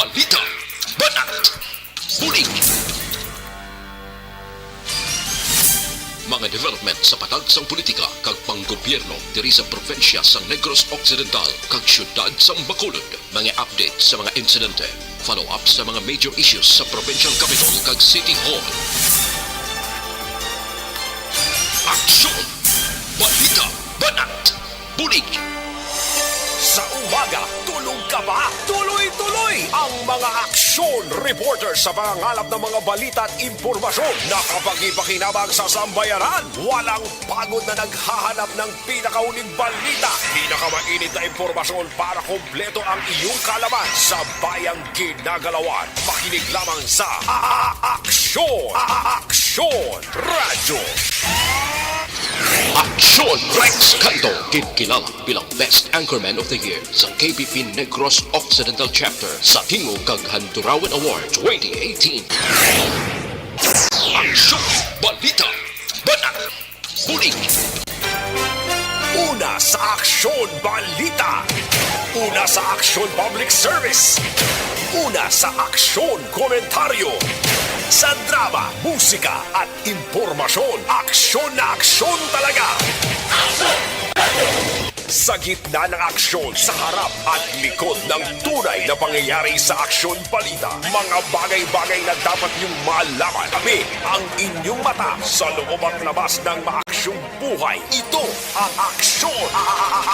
balita, banat, bulig. Mga development sa patagsang politika kag panggobyerno diri sa probinsya sang Negros Occidental kag syudad sang Bacolod. Mga update sa mga insidente, follow-up sa mga major issues sa provincial capital kag City Hall. Aksyon! Balita! Banat! Bulig! Sa umaga, tulog ka ba? Tuloy-tuloy ang mga aksyon reporter sa pangangalap ng mga balita at impormasyon na kapag-ipakinabang sa sambayanan. Walang pagod na naghahanap ng pinakauling balita. Pinakamainit na impormasyon para kompleto ang iyong kalaman sa bayang ginagalawan. Makinig lamang sa Aksyon! Aksyon Radyo! Aksyon! Rex Canto, kilala bilang Best Anchorman of the Year sa KBP Negros Occidental Chapter sa Tingog kag Handurawan Award 2018. Aksyon! Balita! Banat! Bulig! Una sa Aksyon Balita. Una sa Aksyon Public Service. Una sa Aksyon Komentaryo. Sa drama, musika at impormasyon, aksyon na aksyon talaga. Sa gitna ng aksyon, sa harap at likod ng tunay na pangyayari sa Aksyon Balita, mga bagay-bagay na dapat niyong malaman. Kami ang inyong mata sa loob at labas ng maaksyong buhay. Ito ang Aksyon!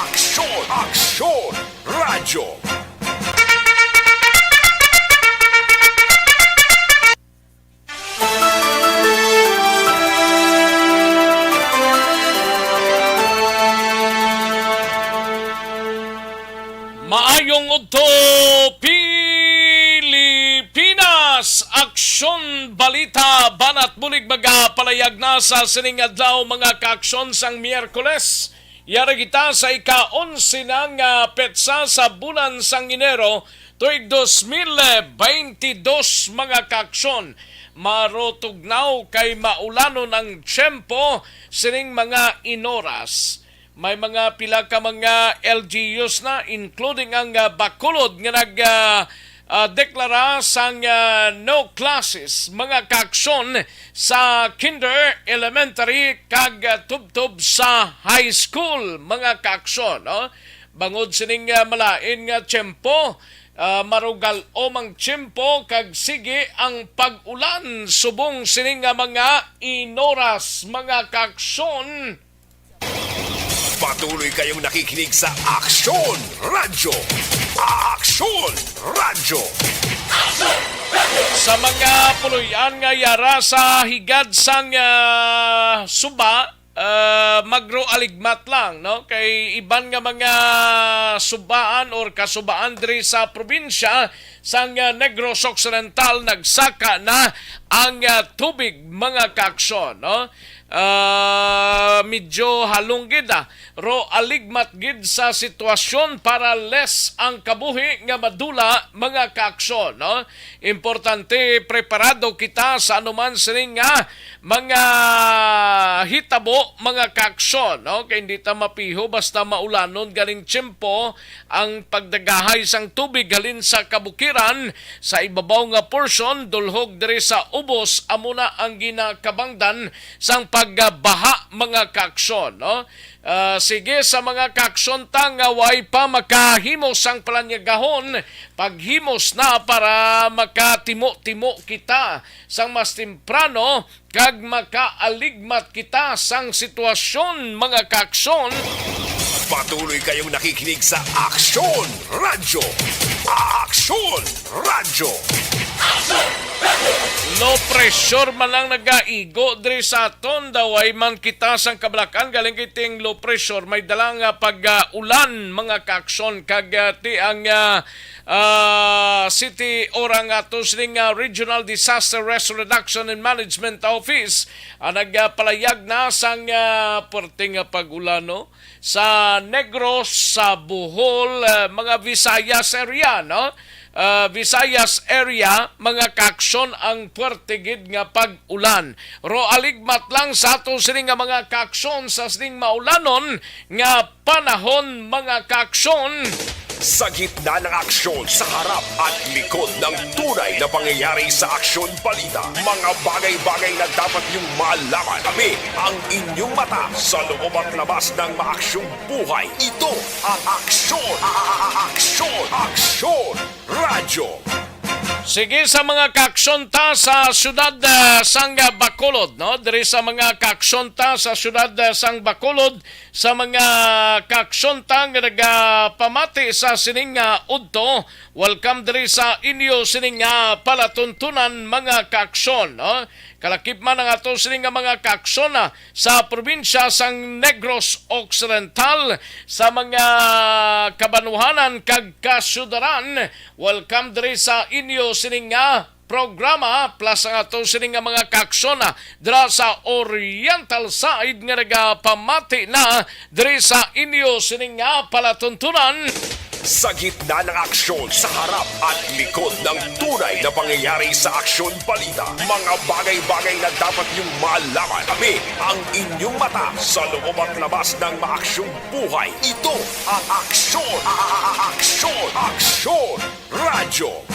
Aksyon! Aksyon! Radyo! Maayong udto Pilipinas! Aksyon Balita Banat Bulig magapalayag na sa sining adlaw mga kaaksyon sang Miyerkules. Yara kita sa ika-11 ng petsa sa bulan sang Enero tuig 2022 mga kaaksyon. Marotugnaw kay maulano ng tiyempo sining mga inoras. May mga pila ka mga LGUs na including ang Bacolod nga nag-deklara sang no classes mga kaaksyon sa kinder, elementary kag tubtob sa high school mga kaaksyon. No? Bangod sining malain nga tiyempo, marugal o mang tiyempo kag sige ang pag-ulan subong sining mga inoras mga kaaksyon. Patuloy kayong nakikinig sa Aksyon Radyo! Aksyon Radyo! Sa mga puluyan nga yara sa higad sang suba, magro aligmat lang, no? Kay iban nga mga subaan or kasubaan diri sa probinsya sang Negros Occidental nagsaka na ang tubig mga kaaksyon, no? Medyo halong gid ro aligmat gid sa sitwasyon para less ang kabuhi nga madula mga kaaksyon, no? Importante preparado kita sa anuman sining nga mga hitabo mga kaaksyon, no? Kay hindi ta mapiho basta maulanon galing tiyempo ang pagdagahay sang tubig halin sa kabukiran sa ibabaw nga portion dulhog diri sa ubos amuna ang ginakabangdan sang pagbaha mga kaaksyon, no? Sige sa mga kaaksyon nga way pa makahimos ang palanyagahon paghimos na para makatimo-timo kita sang mas temprano kag makaaligmat kita sang sitwasyon mga kaaksyon. Patuloy kayong nakikinig sa Aksyon Radyo! Aksyon Radyo! Low pressure man lang nagaigo diri sa aton daway man kita sang kabalakan galing kiting low pressure may dalang pag-ulan mga kaaksyon kag ti ang city orang atos ning Regional Disaster Risk Reduction and Management Office nagpalayag na sang perting pag-ulan no sa Negros, sa Bohol, mga Visayas area, no? Visayas area, mga kaaksyon ang puertegid nga pag-ulan. Ro aligmat lang sa ato sining nga mga kaaksyon sa sining maulanon nga panahon mga kaaksyon. Sa gitna ng aksyon, sa harap at likod ng tunay na pangyayari sa aksyon balita, mga bagay-bagay na dapat niyong malaman. Kami ang inyong mata sa loob at labas ng maaksyong buhay. Ito ang Aksyon! Aksyon! Aksyon! Radyo! Sige sa mga kaksyonta sa syudad sang Bacolod, no? Diri sa mga kaksyonta sa syudad sang Bacolod, sa mga kaksyonta nga nagapamati sa sining udto, welcome diri sa inyo sining palatuntunan mga kaksyon, no? Kalakip man ang ato sining mga kaksyon sa probinsya sang Negros Occidental, sa mga kabanuhanan kag kasyudaran, welcome diri sa inyo sining programa plus ang ato sining mga kaksyon dira sa Oriental side nga nagapamati na diri sa inyo sining palatuntunan. Sa gitna ng aksyon, sa harap at likod ng tunay na pangyayari sa aksyon balita, mga bagay-bagay na dapat niyong malaman. Kami ang inyong mata sa loob at labas ng maaksyong buhay. Ito ang Aksyon! Aksyon! Aksyon! Radyo!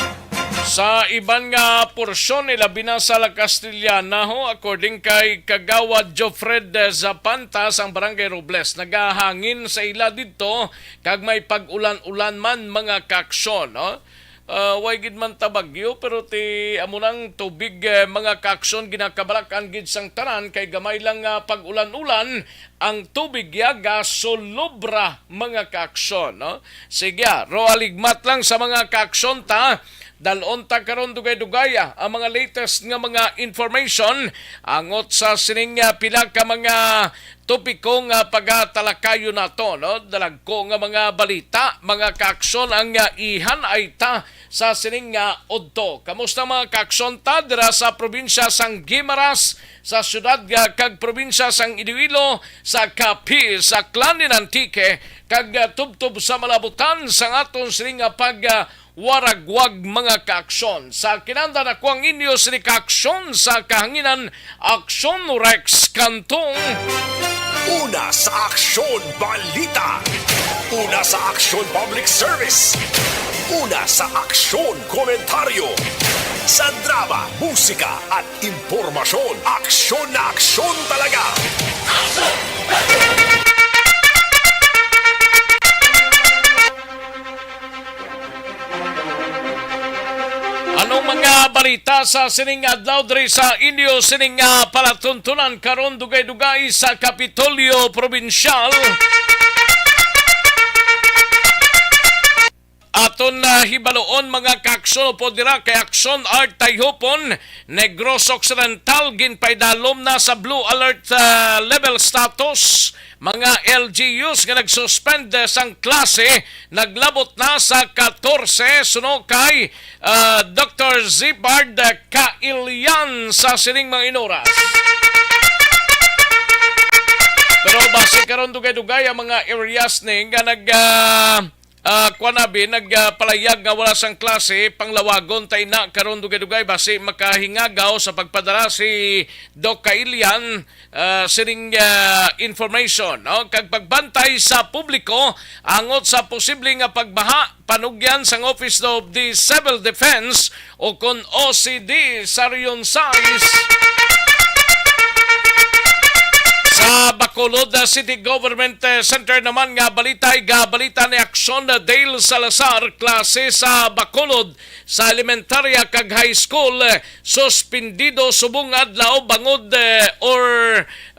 Sa iban nga porsyon nila binasala Castellana ho, according kay Kagawad Jofred Zapanta sang Barangay Robles, nagahangin sa ila dito kag may pag-ulan-ulan man mga kaksyon, no? Way gid man tabagyo pero ti amunang tubig mga kaksyon ginakabalakan gid sang tanan kay gamay lang pag-ulan-ulan ang tubig yaga solobra mga kaksyon, no? Sige, roaligmat lang sa mga kaksyon ta. Dalon ta karon dugay-dugay ang mga latest nga mga information angot sa sining pila ka mga topiko nga pagatalakayo nato, no? Dalagko nga mga balita, mga kaksyon ang ihan ay ta sa sining udto. Kamusta mga kaksyon ta dira sa probinsya sang Guimaras, sa syudad kag probinsya sang Iloilo, sa Capiz, sa Clan Antique kag tubtob sa malabutan sa aton sining waragwag mga kaaksyon. Sa kinanda na kuang inyo sini kaaksyon sa kahanginan Aksyon Rex Kantong. Una sa Aksyon Balita. Una sa Aksyon Public Service. Una sa Aksyon Komentaryo. Sa drama, musika at impormasyon, aksyon na aksyon talaga. Anong mga balita sa sining adlaw diri sa inyo sining palatuntunan karon dugay-dugay sa Kapitolyo Provincial? Aton na hibaloon mga kaksyon po dira kay Aksyon Art Tayhopon, Negros Occidental ginpaydalom na sa blue alert level status. Mga LGUs nga nagsuspend sang klase naglabot na sa 14 suno kay Dr. Zibard Kailian sa sining mga inoras. Pero base karon dugay-dugay ang mga areas ni nga nagpalayag nga wala sang klase panglawagon tay na karon dugay-dugay base makahingagaw sa pagpadala si Doc Kailian sining information, no? Kag pagbantay sa publiko angot sa posibleng nga pagbaha panugyan sang Office of the Civil Defense o kon OCD sa Rion Size. Sa Bacolod City Government Center naman nga balita ni Aksyon Dale Salazar, klase sa Bacolod sa elementarya kag high school suspendido subong adlaw bangod or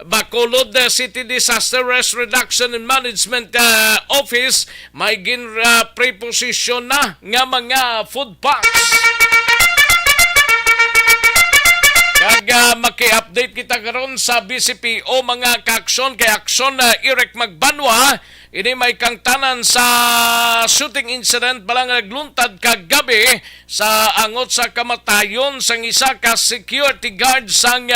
Bacolod City Disaster Risk Reduction and Management Office may preposition na nga mga food packs. Kag maki-update kita karon sa BCPO mga kaaksyon kay Aksyon Eric Magbanwa. Ini may kangtanan sa shooting incident balang nagluntad kagabi sa angot sa kamatayon sang isa ka security guard sang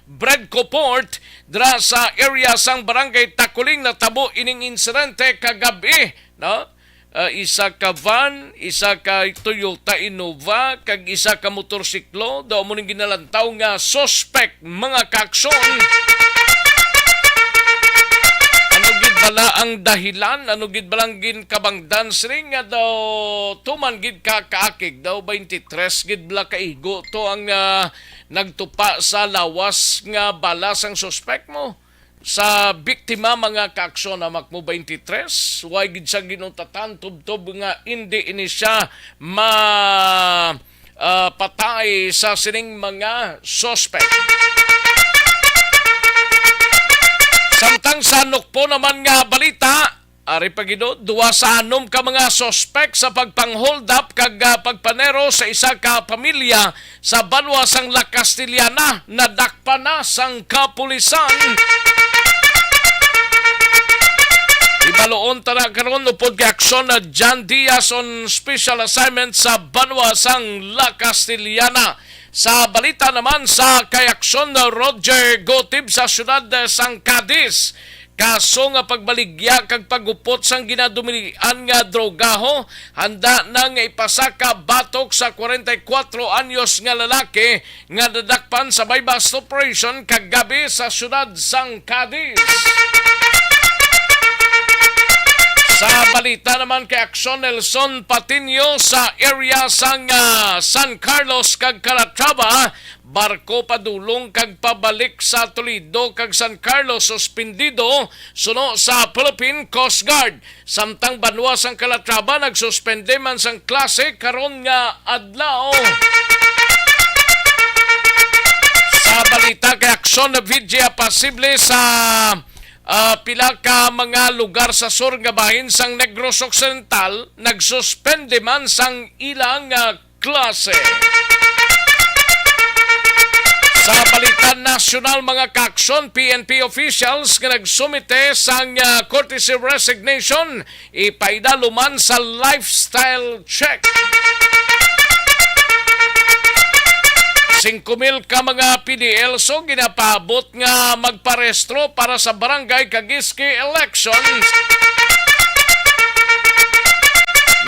Bredco Port dra sa area sang Barangay Takuling na tabo ining insidente kagabi, no? Isa ka van, isa ka Toyota Innova, kag isa ka motorsiklo, daw mo ning ginalantaw nga suspect mga kaaksyon. Ano gid bala ang dahilan? Ano gid balang gin kabangdan sring nga daw tuman gid ka kaakig daw 23 gid bala kaigo to ang nagtupa sa lawas nga bala sang suspect mo sa biktima mga kaaksyon na makmo 23 way gid sa ginutatan tubtob nga hindi ini siya patay sa sining mga suspect. Samtang sa nukpo naman nga balita, ari pagido, duwa sa anom ka mga suspect sa pagpang-hold up kag pagpanero sa isa ka pamilya sa Banwa sang La Castellana na dakpa na sang kapulisan. Ibaloon tara karon upod kay aksyon na John Diaz on special assignment sa Banwa sang La Castellana. Sa balita naman sa kayaksyon na Roger Gotib sa syudad sang Cadiz, kaso nga pagbaligya kag pagupot sang ginadumilian nga drogaho, handa nang ipasaka batok sa 44 anyos nga lalaki nga nadakpan sa bypass operation kagabi sa syudad sang Cadiz. Sa balita naman kay Aksyon Nelson Patiño sa area sang San Carlos kag Calatrava, barko padulong kag pabalik sa Toledo kag San Carlos suspendido suno sa Philippine Coast Guard. Samtang Banwa sang Calatrava nagsuspende man sang klase karon nga adlaw. Sa balita kay Aksyon na Vidya pasible sa pila ka mga lugar sa sur nga bahin sang Negros Occidental nagsuspende man sang ilang klase. Sa balitan nasyonal mga kaaksyon, PNP officials nga nagsumite sang courtesy resignation ipaidaluman sa lifestyle check. 5,000 ka mga PDL so ginapabot nga magparestro para sa barangay Kagiski elections.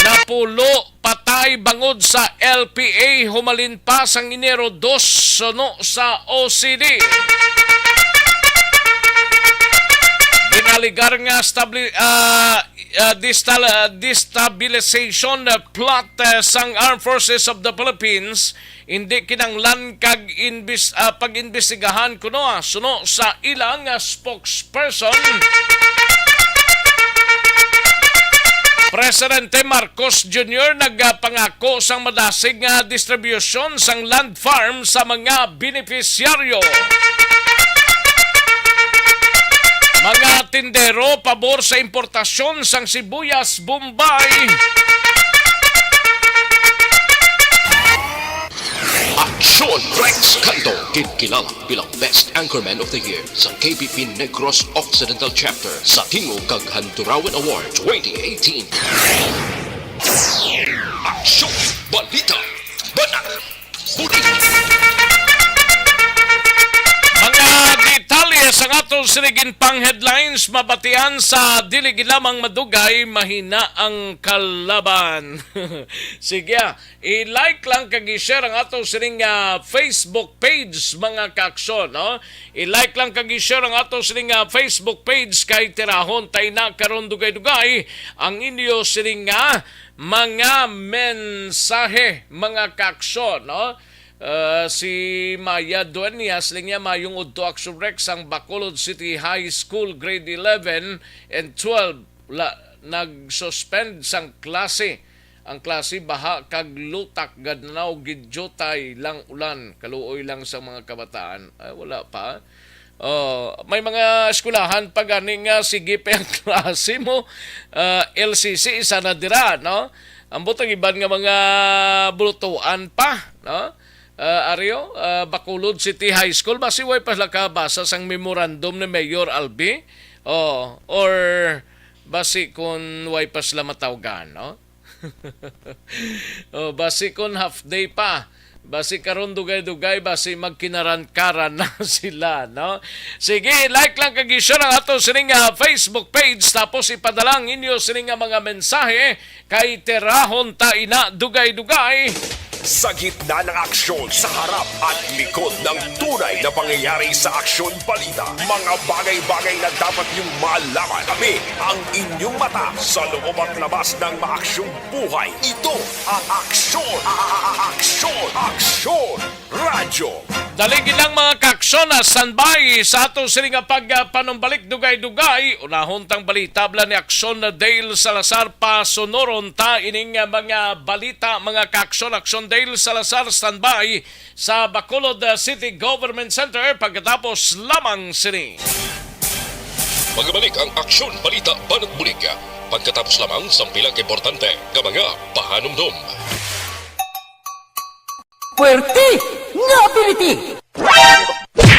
Napulo patay bangod sa LPA humalin pa sang Enero 2 suno sa OCD. Ginaligar nga destabilization plot sang Armed Forces of the Philippines hindi kinanglan kag pag-imbestigahan kuno suno sa ilang spokesperson. Presidente Marcos Jr. nagpangako sang madasig nga distribution sang land farm sa mga beneficiaryo. Mga tindero pabor sa importasyon sang sibuyas Bombay. Aksyon Rex Canto, kinkilala bilang Best Anchorman of the Year sa KBP Negros Occidental Chapter sa Tingog kag Handurawan Award 2018. Aksyon Balita Banat Bulit. Mga detalye sa atong sinigin pang headlines mabatian sa dili lamang madugay mahina ang kalaban. Sige, i-like lang kag i-share ang atong sining Facebook page mga kaaksyon, no? I-like lang kag i-share ang atong sining Facebook page kay tirahon tay na karon dugay-dugay ang inyo sining mga mensahe mga kaaksyon, no? Si Maya Duenas linya mayong udto Aksyon Rex ang Bacolod City High School grade 11 and 12 nag-suspend sang klase. Ang klase baha kag lutak gadnaw gidyotay lang ulan kaluoy lang sa mga kabataan. Wala pa. May mga eskulahan pa ganing sige pa ang klase mo. LCC isa na dira, no? Ang butang iban nga mga bulutuan pa, no? Ario, Bacolod City High School, basi way pa lakabasa sang memorandum ni Mayor Albi, or basi kun way pa sila matawgan, no? Basi kun half day pa, basi karon dugay-dugay, basi magkinaran-karan na sila, no? Sige, like lang kag i-share ang ato sining Facebook page, tapos ipadalang inyo sining mga mensahe kay terahon ta ina dugay-dugay. Sa gitna ng aksyon, sa harap at likod ng tunay na pangyayari sa aksyon balita. Mga bagay-bagay na dapat niyong malaman. Kami ang inyong mata sa loob at labas ng maaksyong buhay. Ito ang Aksyon! Aksyon! Aksyon! Radyo! Daligin lang mga kaksyon na standby sa ato sila nga pagpanumbalik dugay-dugay. Unahon tang balita bala ni Aksyon na Dale Salazar pa sonoron ta ining mga balita mga kaksyon. Aksyon Dale Salazar standby sa Bacolod City Government Center pagkatapos lamang sini. Magbalik ang Aksyon Balita Banat Bulig. Pagkatapos lamang sa pilang importante nga mga pahanumdum. Puerte nga ability!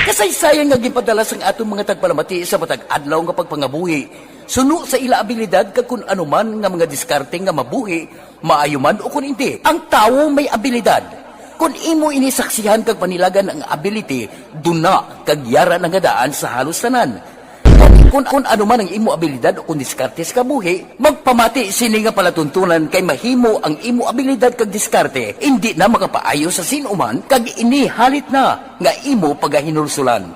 Kasaysayan nga gipadala sang atong mga tagpalamati sa matag adlaw nga pagpangabuhi. Suno sa ila abilidad kag kun anuman nga mga diskarte nga mabuhi, maayo man o kun hindi. Ang tawo may abilidad. Kung imo inisaksihan kag panilagan ang ability, duna kag yara nga daan sa halos tanan. Kung ano man ang imo abilidad o kung diskarte sa kabuhi, magpamati sini nga palatuntunan kay mahimo ang imo abilidad kag diskarte, hindi na makapaayo sa sinuman kag inihalit na nga imo pagahinulsulan.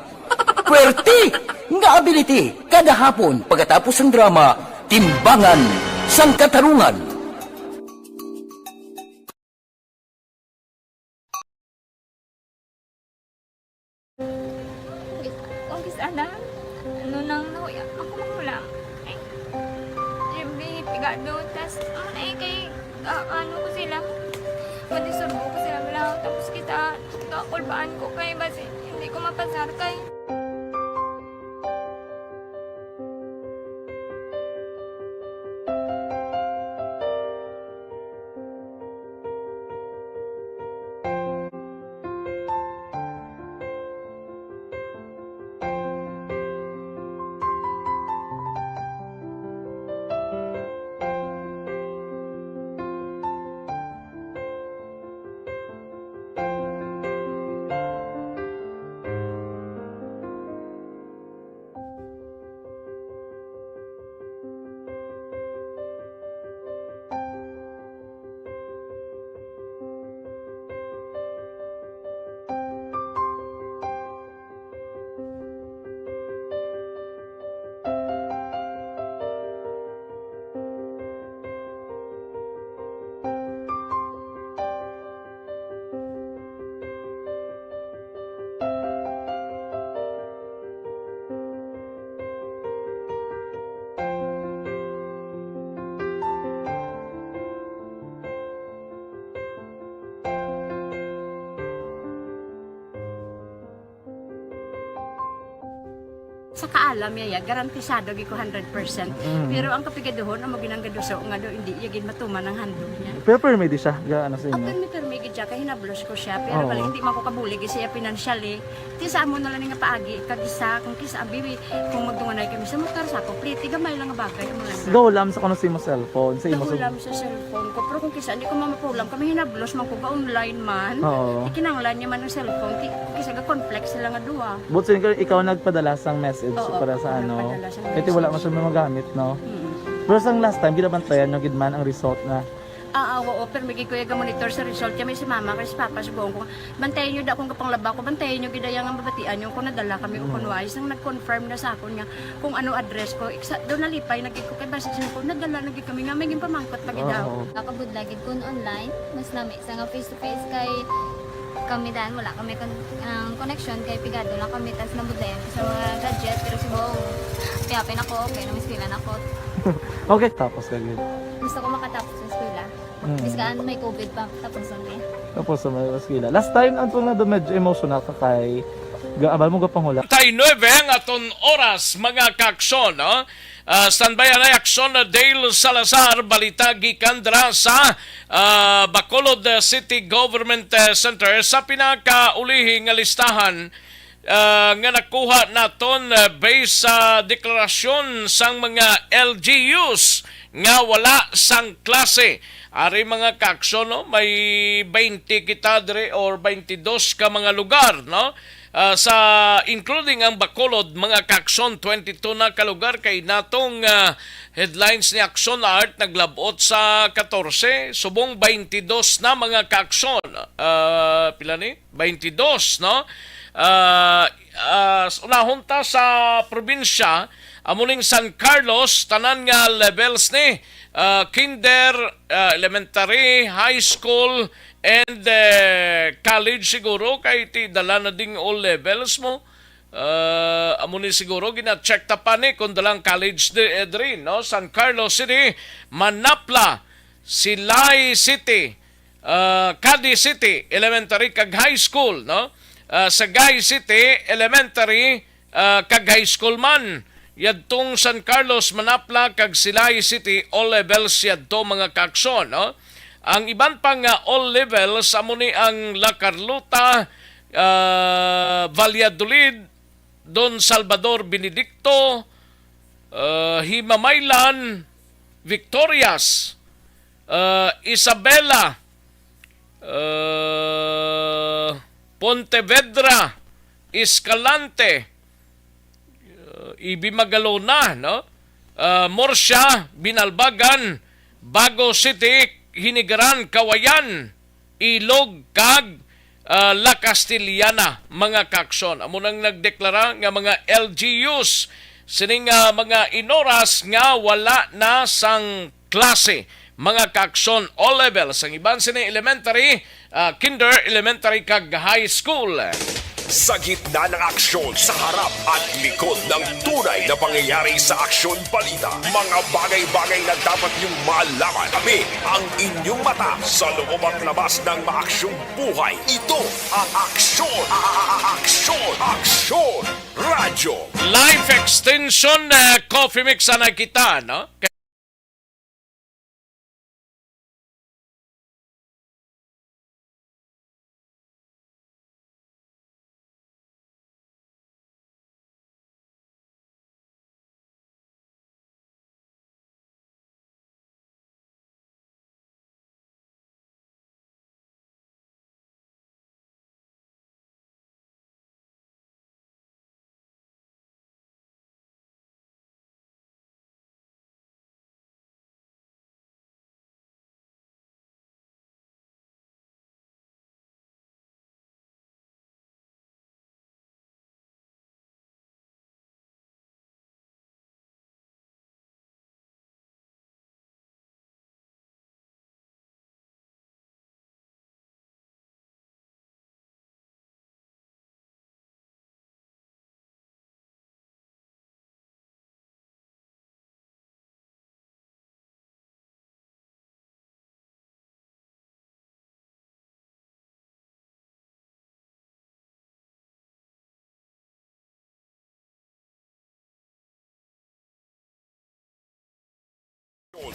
Puwerte nga ability kada hapon pagkatapos ng drama, Timbangan sang Katarungan. Umpis ana, ano nang nahuya ako magulang. Ay, siyempre, pigado, tas, kay, ano ko sila, matisurbo ko sila lang, tapos kita, kakulbaan ko kay, basi, hindi ko mapasar kay. Sa kaalam yaya, garantisado gi ko 100%. Pero ang kapigaduhon, ang maginanggaduso nga do, hindi yagin matuman ang handog niya. Pero permi di siya, gaano sa Ang inyo? permit siya, kaya hinablos ko siya. Pero Oo. bali, hindi man ko kabulig siya financially. Tisa mo na lang nga paagi, kagisa, kung kisa ang bibi, kung magdunganay kami sa motor sa ako, pliti, gamay lang nga bagay. Mo lang. Gawalam sa kano sa imo cellphone, sa imo Nahulam sa cellphone ko. Pero kung kisa, hindi ko mamapulam. Kami hinablos man ko ba online man. Oo. Ikinanglan niya man ang cellphone. Kisa ga complex sila nga duwa. But so, ikaw nagpadala sang message Oo, para sa ako ano. nagpadala sang Kasi wala message. man siya magamit, no? Hmm. Pero sang last time, ginabantayan nyo gidman ang result na. Oo, pero may kuya ga monitor sa result kami si mama kasi si papa si buong ko. Bantayan niyo da kung kapang laba ko, bantayan niyo gidayang ang babatian yung kung nadala kami o kunwari sang nag-confirm na sa akon nga kung ano address ko. Doon nalipay nagig ko kay basta ko nadala nagig kami nga may pamangkot pag daw. Oo. Kakabudlagid kun online, mas lami sa nga face-to-face kay kami dahil wala kami connection kay pigado lang kami tas nabudlayan sa mga gadget pero si buong piyapin ako, okay, namiskilan ako. Okay, tapos kagad. Gusto ko makatapos sa eskwela. Biskaan may COVID pa, tapos kami. Tapos sa mga skila. Last time, ang na do medyo emotional ka kay gaabal mo gapang hula. 39 ang aton oras mga kaaksyon. No? Standby na aksyon na Dale Salazar, balita gikan dra sa Bacolod City Government Center sa pinakaulihing nga listahan nga nakuha naton based sa deklarasyon sang mga LGUs nga wala sang klase. Ari mga kaaksyon, no? May 20 kita dire or 22 ka mga lugar, no? sa including ang Bacolod, mga kaaksyon, 22 na kalugar kay natong headlines ni Action Art naglabot sa 14, subong 22 na mga kaaksyon. Pila ni? 22, no? Unahon ta sa probinsya, amuning San Carlos, tanan nga levels ni kinder, elementary, high school, and college siguro, kay ti dala na ding all levels mo. Amunin siguro gina-check ta pa ni kung dalang college rin, no? San Carlos City, Manapla, Silay City, Cadiz City, elementary kag high school, no? Sagay City, elementary kag high school man. Yadtong San Carlos, Manapla kag Silay City, all levels yadto mga kaakson, no? Ang iban pang all levels amo ni ang La Carlota, Valladolid, Don Salvador Benedicto, Himamaylan, Victorias, Isabela, Pontevedra, Escalante, Ibimagalona, no? Murcia, Binalbagan, Bago City, Hinigaran, Kawayan, Ilog, kag La Castillana, mga kaakson. Amo nang nagdeklara nga mga LGUs sining mga inoras nga wala na sang klase, mga kaakson, all levels. Ang iban sini elementary, kinder, elementary kag high school. Sa gitna ng aksyon, sa harap at likod ng tunay na pangyayari sa Aksyon Balita, mga bagay-bagay na dapat niyong malaman. Kami ang inyong mata sa loob at labas ng maaksyong buhay. Ito ang Aksyon! Aksyon! Aksyon! Radyo! Life extension coffee mix na kita, no?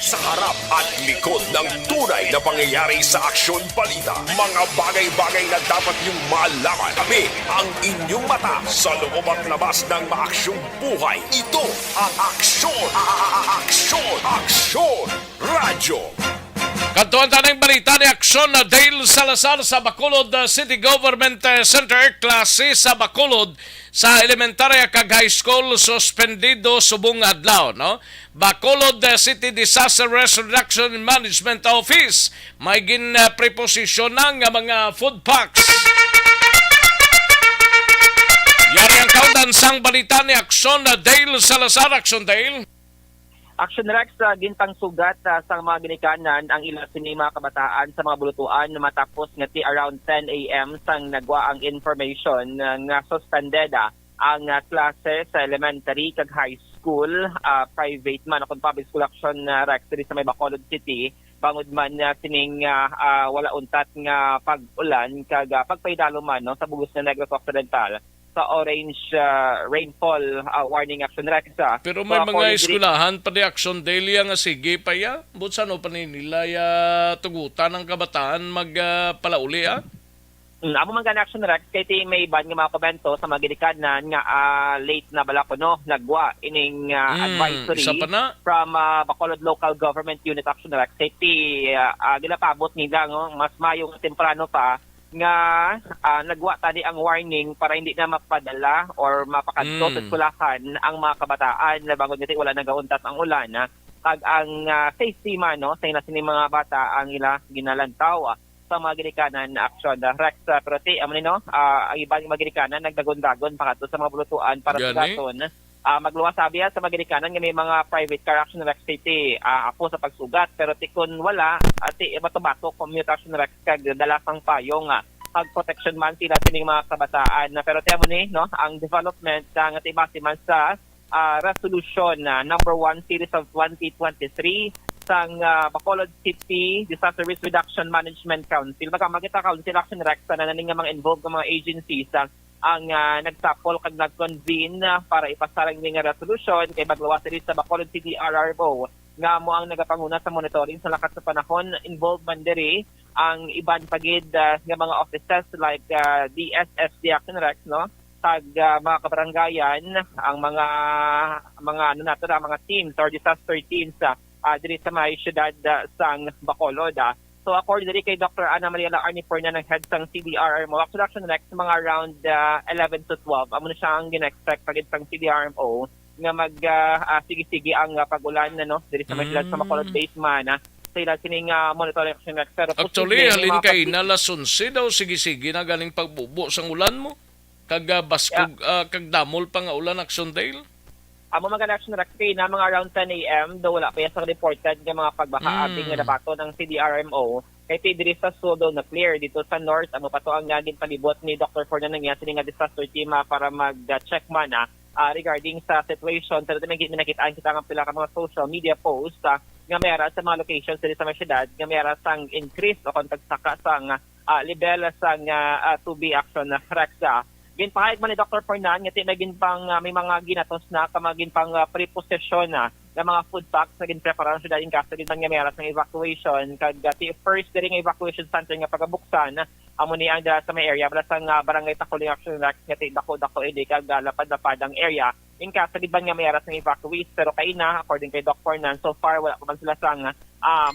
Sa harap at likod ng tunay na pangyayari sa Aksyon Balita, mga bagay-bagay na dapat niyong malaman. Kami ang inyong mata sa loob at labas ng maaksyong buhay. Ito ang Aksyon! Aksyon! Aksyon! Radyo! Kantuan tanang balita ni Aksyon na Dale Salazar sa Bacolod City Government Center, klase sa Bacolod sa elementarya kag high school suspendido subong adlaw, no? Bacolod City Disaster Risk Reduction Management Office may preposisyon ng mga food packs. Yari ang kaundan sang balita ni Aksyon na Dale Salazar. Aksyon Dale. Action Rex, gintang sugat sa mga ginikanan ang ilang sini mga kabataan sa mga bulutuan matapos nga around 10 a.m. sang nagwa ang information nga suspendeda ang klase sa elementary kag high school, private man o public school Action Rex diri sa may Bacolod City, bangod man sining wala untat nga pag-ulan kag pagpaydalo man no, sa bugos na Negros Occidental sa orange rainfall warning Action Rex. Pero may mga eskulahan pa di Action Daily nga sige pa ya. But saan pa nila tugutan ng kabataan magpalauli Amo man gan Action Rex kay ti may ban nga mga komento sa mga ginikanan nga late na bala ko no nagwa ining advisory from Bacolod Local Government Unit Action Rex kay ti ginapabot nila no mas mayong temprano pa nga nagwa tani ang warning para hindi na mapadala or mapakadto sa eskwelahan ang mga kabataan na bago nito wala nagauntat ang ulan. Kag ang safety man no sa sini mga bata ang ila ginalantaw sa mga ginikanan na aksyon. Rex, pero no, ang ibang mga ginikanan nagdagon-dagon pa sa mga bulutuan para sa gaton. Magluwas sabi sa mga ginikanan nga may mga private car action Rex city ako sa pagsugat pero tikon wala at bato-bato commute action Rex kag dalasang payong pag protection man sila sining mga kabataan pero tiyan mo ni no ang development nga tibase man sa resolution number 1 series of 2023 sang Bacolod City Disaster Risk Reduction Management Council. Magkamagita Council Action Rex na naning nga mga involved ng mga agencies ang nagsapol kag nag-convene para ipasarang nga resolution kay maglawas diri sa Bacolod City RRO nga mo ang nagapanguna sa monitoring sa lakat sa panahon involved man diri ang iban pagid nga mga offices like DSSD Action Rex no tag mga kabarangayan ang mga ano nato mga teams or disaster teams diri sa may syudad sang Bacolod. So according diri kay Dr. Ana Maria Arnifor na ng head sang CDRMO, actually next mga around 11 to 12, amo na siya ang gina-expect pagid sang CDRMO nga mag sige-sige ang pagulan no diri sa may syudad sa Bacolod base man sa ila sining monitoring action next. Pero actually halin kay nalasunsi daw sige-sige na ganing pagbubo sang ulan mo kag baskog kag damol pa nga ulan Aksondale. Amo mga action Rex kay na mga around 10 a.m. daw wala pa sa reported nga mga pagbaha ating nga nabato ng CDRMO kay diri sa Sudo na clear dito sa north amo pa to ang naging palibot ni Dr. Fernando nga sining nga disaster team para mag-check man regarding sa situation pero may nakitaan kita nga pila ka mga social media posts nga mayara sa mga locations diri sa mga syudad nga mayara sang increase o kontagsaka sang level sang tubig action na Rex. Ginpahayag man ni Dr. Fernan nga naging pang may mga ginatos na kamagin pang preposition na mga food packs na ginpreparan sa daing kaso din nga meras ng evacuation kag first diri nga evacuation center nga pagabuksan amo ni ang sa may area para sang barangay Takuling Action Rex nga dako kag lapad-lapad ang area in kaso di ba nga meras ng evacuees pero kay na according kay Dr. Fernan so far wala pa man sila sang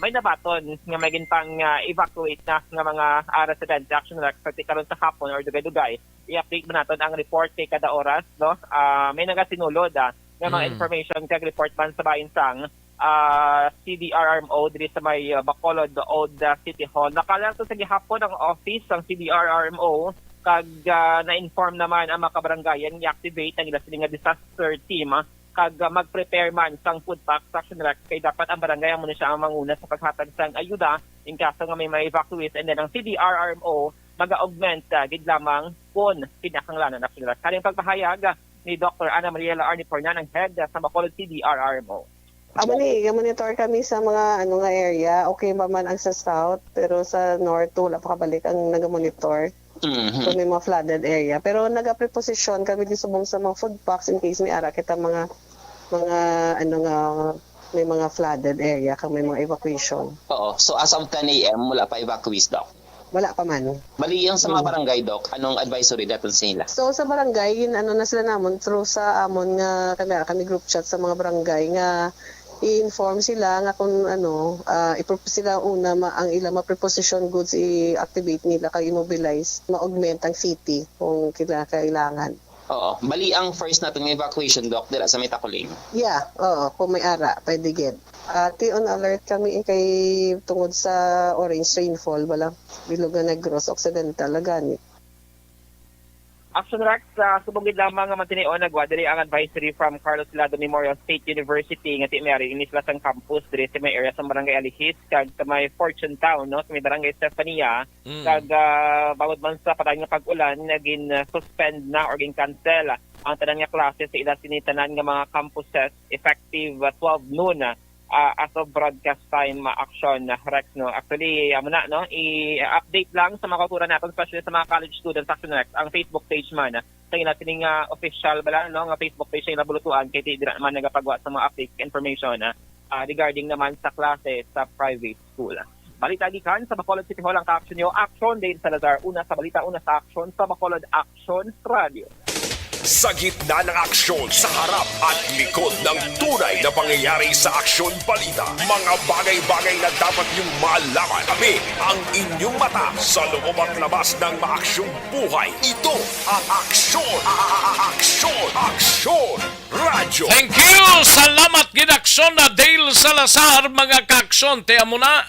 may nabaton nga may pang evacuate na nga mga residents Action Rex pati karon sa hapon or dugay-dugay i-update mo natin ang report kay kada oras no may nagasinulod nga mga information kag report man sa bahin sang CDRMO diri sa may Bacolod Old City Hall. Nakalang sa gihapon ang office ng CDRMO kag na-inform naman ang mga kabarangayan i-activate ang ila sining nga disaster team kag mag-prepare man sang food packs Action Rex kay dapat ang barangay mo na siya ang manguna sa paghatag sang ayuda in kaso nga may evacuees and then ang CDRMO mag-augment gid lamang kung kinakanglanan Action Rex. Kaning pagpahayag ni Dr. Ana Maria Arnifor na ng head sa Bacolod CDRMO. Monitor kami sa mga nga area. Okay ba man ang sa south pero sa north wala pa kabalik ang naga-monitor. Kung may mga flooded area. Pero naga-preposition kami di subong sa mga food packs in case may ara kita mga may mga flooded area kung may mga evacuation. Oo. So as of 10 a.m. wala pa evacuees, Doc? Wala pa man. Bali yung sa mga barangay, Doc, anong advisory dapat sa nila? So sa barangay, na sila namon through sa amon nga kami group chat sa mga barangay nga i-inform sila nga kung sila una ang ilang ma-preposition goods i-activate nila kay immobilize, ma-augment ang city kung kailangan. Oo. Bali ang first natin ng evacuation, Doc, dila sa may Takuling. Yeah, oo. Kung may ara, pwede get. On alert kami kay tungod sa orange rainfall, wala bilog na Negros Occidental, laganit. Action Rex, subugid lamang nga mantineo nagwa diri ang advisory from Carlos Lado Memorial State University nga ti-meri inisla sang campus diri sa may area sa Barangay Alihis kag sa may Fortune Town no sa may Barangay Estefania kag bawod man sa patay nga pag-ulan naging suspend na or gin cancel ang tanan nga klase sa ila sinitanan nga mga campuses effective 12 noon as of broadcast time action Rex no. Actually i-update lang sa mga kauturan natin especially sa mga college students Action Rex ang Facebook page man sa ila sining official bala no nga Facebook page sa bulutuan kay di man nagapagawa sa mga update information regarding naman sa klase sa private school. Balita gikan sa Bacolod City Hall ang ka-action nyo Action Dale Salazar una sa balita una sa Action sa Bacolod Action Radio. Sa gitna ng aksyon, sa harap at likod ng tunay na pangyayari sa aksyon balita, mga bagay-bagay na dapat niyong malaman. Kami ang inyong mata sa loob at labas ng maaksyong buhay. Ito ang Aksyon! Aksyon! Radyo! Thank you! Salamat ginaksyon na Dale Salazar, mga kaaksyon. Tiyan mo na,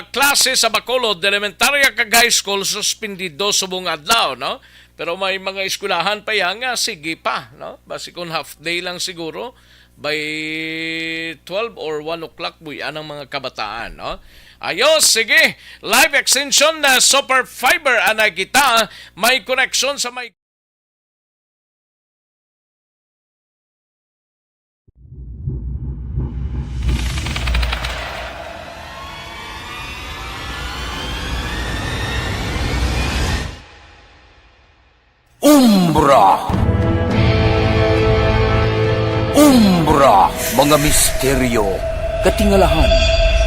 klase sa Bacolod, elementarya kag high school, suspendido subong adlaw, no? Pero may mga eskwelahan pa yan nga, sige pa, no? Basi kung half day lang siguro, by 12 or 1 o'clock, buyan ang mga kabataan, no? Ayos, sige. Live extension na Super Fiber, anay kita, may connection sa may... Umbra! Umbra! Mga misteryo, katingalahan,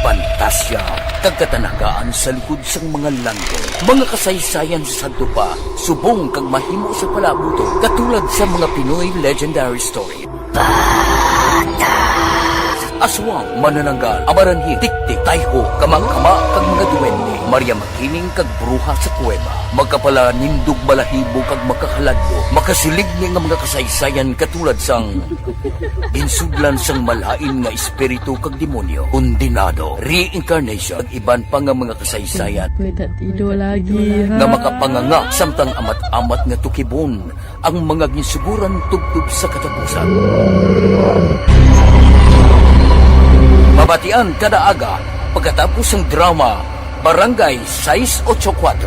pantasya, kagkatanagaan sa likod sang mga langgo. Mga kasaysayan sa dupa, subong kag mahimo sa palabuto, katulad sa mga Pinoy legendary story. Aswang, manananggal, amaranhit, tiktik, tayho, kamang-kama, kag mga duwende, Maria Makining kag bruha sa kuweba, magkapala nindog balahibo kag makahaladlo, makasilig ni nga mga kasaysayan katulad sang insudlan sang malain nga espiritu kag demonyo, undinado, reincarnation, kag iban pa nga mga kasaysayan nga makapanganga samtang amat-amat nga tukibon ang mga ginsuguran tubtub sa katapusan. Mabatian kada aga pagkatapos ng drama Barangay 684.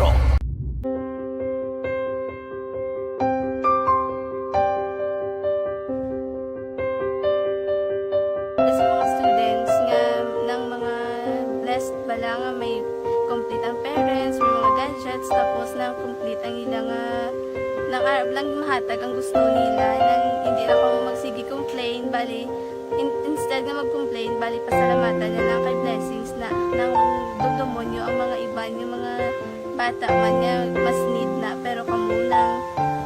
Sa mga students nga ng mga blessed bala nga may complete ang parents, may mga gadgets, tapos na complete ang ilang lang mahatag ang gusto nila nang hindi na ako magsigi complain, bali instead nga mag-complain, bali pasalamatan na lang kay blessings na nang demonyo ang mga iba yung mga bata man nga mas need na, pero kamo lang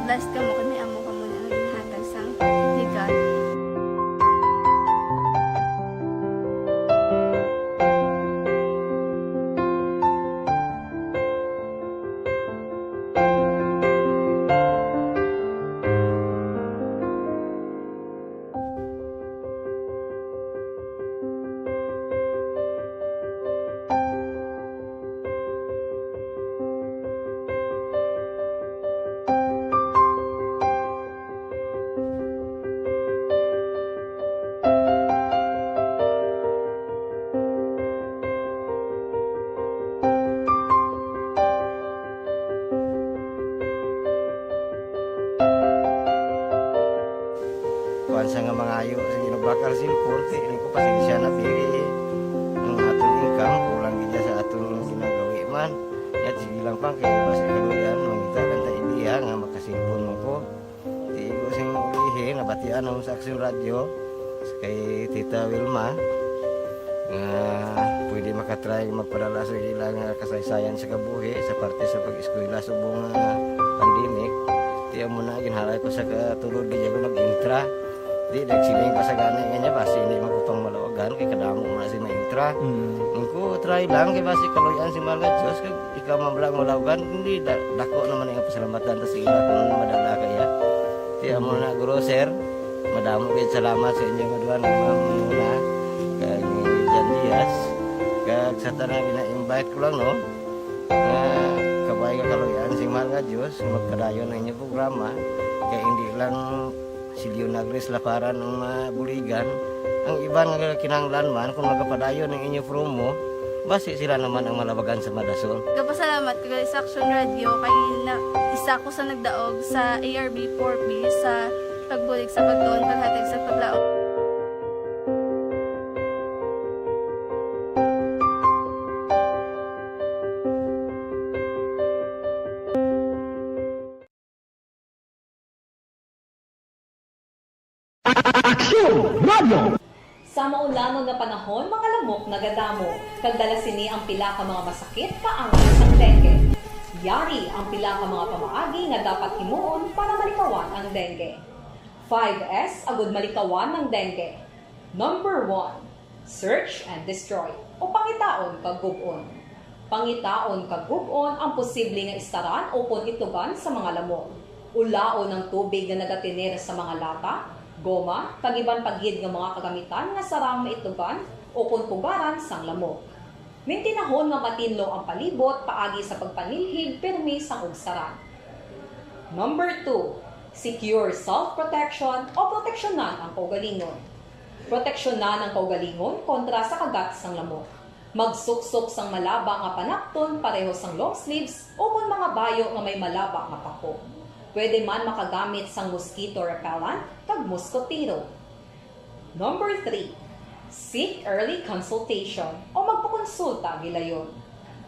blessed kamo kami amo kamo na ang hinahatag sang ni God. Kuan sa nga mga ayo sa ginubakal silpon kay ini ko pasensya na pili ang atong income kulang gid sa atong ginagawi man at sige lang pang kay basta kaluyan mangita kan ta idea nga makasilpon mo ko di ko sing ulihi nabatian ang sa Aksyon Radio kay Tita Wilma nga pwede makatry magpadala sa ilang kasaysayan sa kabuhi sa parte sa pag-eskwela subong pandemic. Tiyan mo na ginhalay ko sa katulod di ko nag-intra. Di nagsiling pa sa gana nga niya basi hindi magupang malawagan kay kadamo mo na si ma-intra. Ko try lang kay basi kaluyan si mga Diyos kay ikaw mablang malawagan hindi dako naman ang pasalamatan ta sa ila kung madala kaya. Tiyan mo na guro sir. Madamo kay salamat sa inyo madua ng mamuna kay Jan Diaz. Kag sa tanang ina-invite ko lang no. Kabay ka kaluyan si mga Diyos magpadayon ang inyong programa kaya hindi lang silyo nagres laparan ng mga buligan ang iba nga kinanglan man kung magapadayon ng inyong promo basi sila naman ang malabagan sa Madasol. Kapasalamat ko sa Aksyon Radio kay isa ko sa nagdaog sa ARB 4B sa pagbulig sa pagtuon paghatag sa paglaog. Sa maulamang nga panahon, mga lamok nagadamo. Kagdala sini ang pila ka mga masakit kaangay sa dengue. Yari ang pila ilang ka mga pamaagi nga dapat himuon para malikawan ang dengue. 5S agud malikawan ng dengue. Number 1, search and destroy o pangitaon kag gub-on. Pangitaon kag gub-on ang posible nga istaran o kon itugan sa mga lamok. Ulaon ng tubig nga nagatiner sa mga lata, goma, tagiban pagid nga mga kagamitan nga sarang maitugan o kon pugaran sang lamok. Mintinahon nga matinlo ang palibot paagi sa pagpanilhig pirmi sang ugsaran. Number 2, secure self-protection o proteksyonan ang kaugalingon. Proteksyonan ang kaugalingon kontra sa kagat sang lamok. Magsuksok sang malaba nga panakton pareho sang long sleeves o kung mga bayo nga may malaba nga pako. Pwede man makagamit sang mosquito repellent kag mosquitero. Number 3, seek early consultation o magpakonsulta gilayon.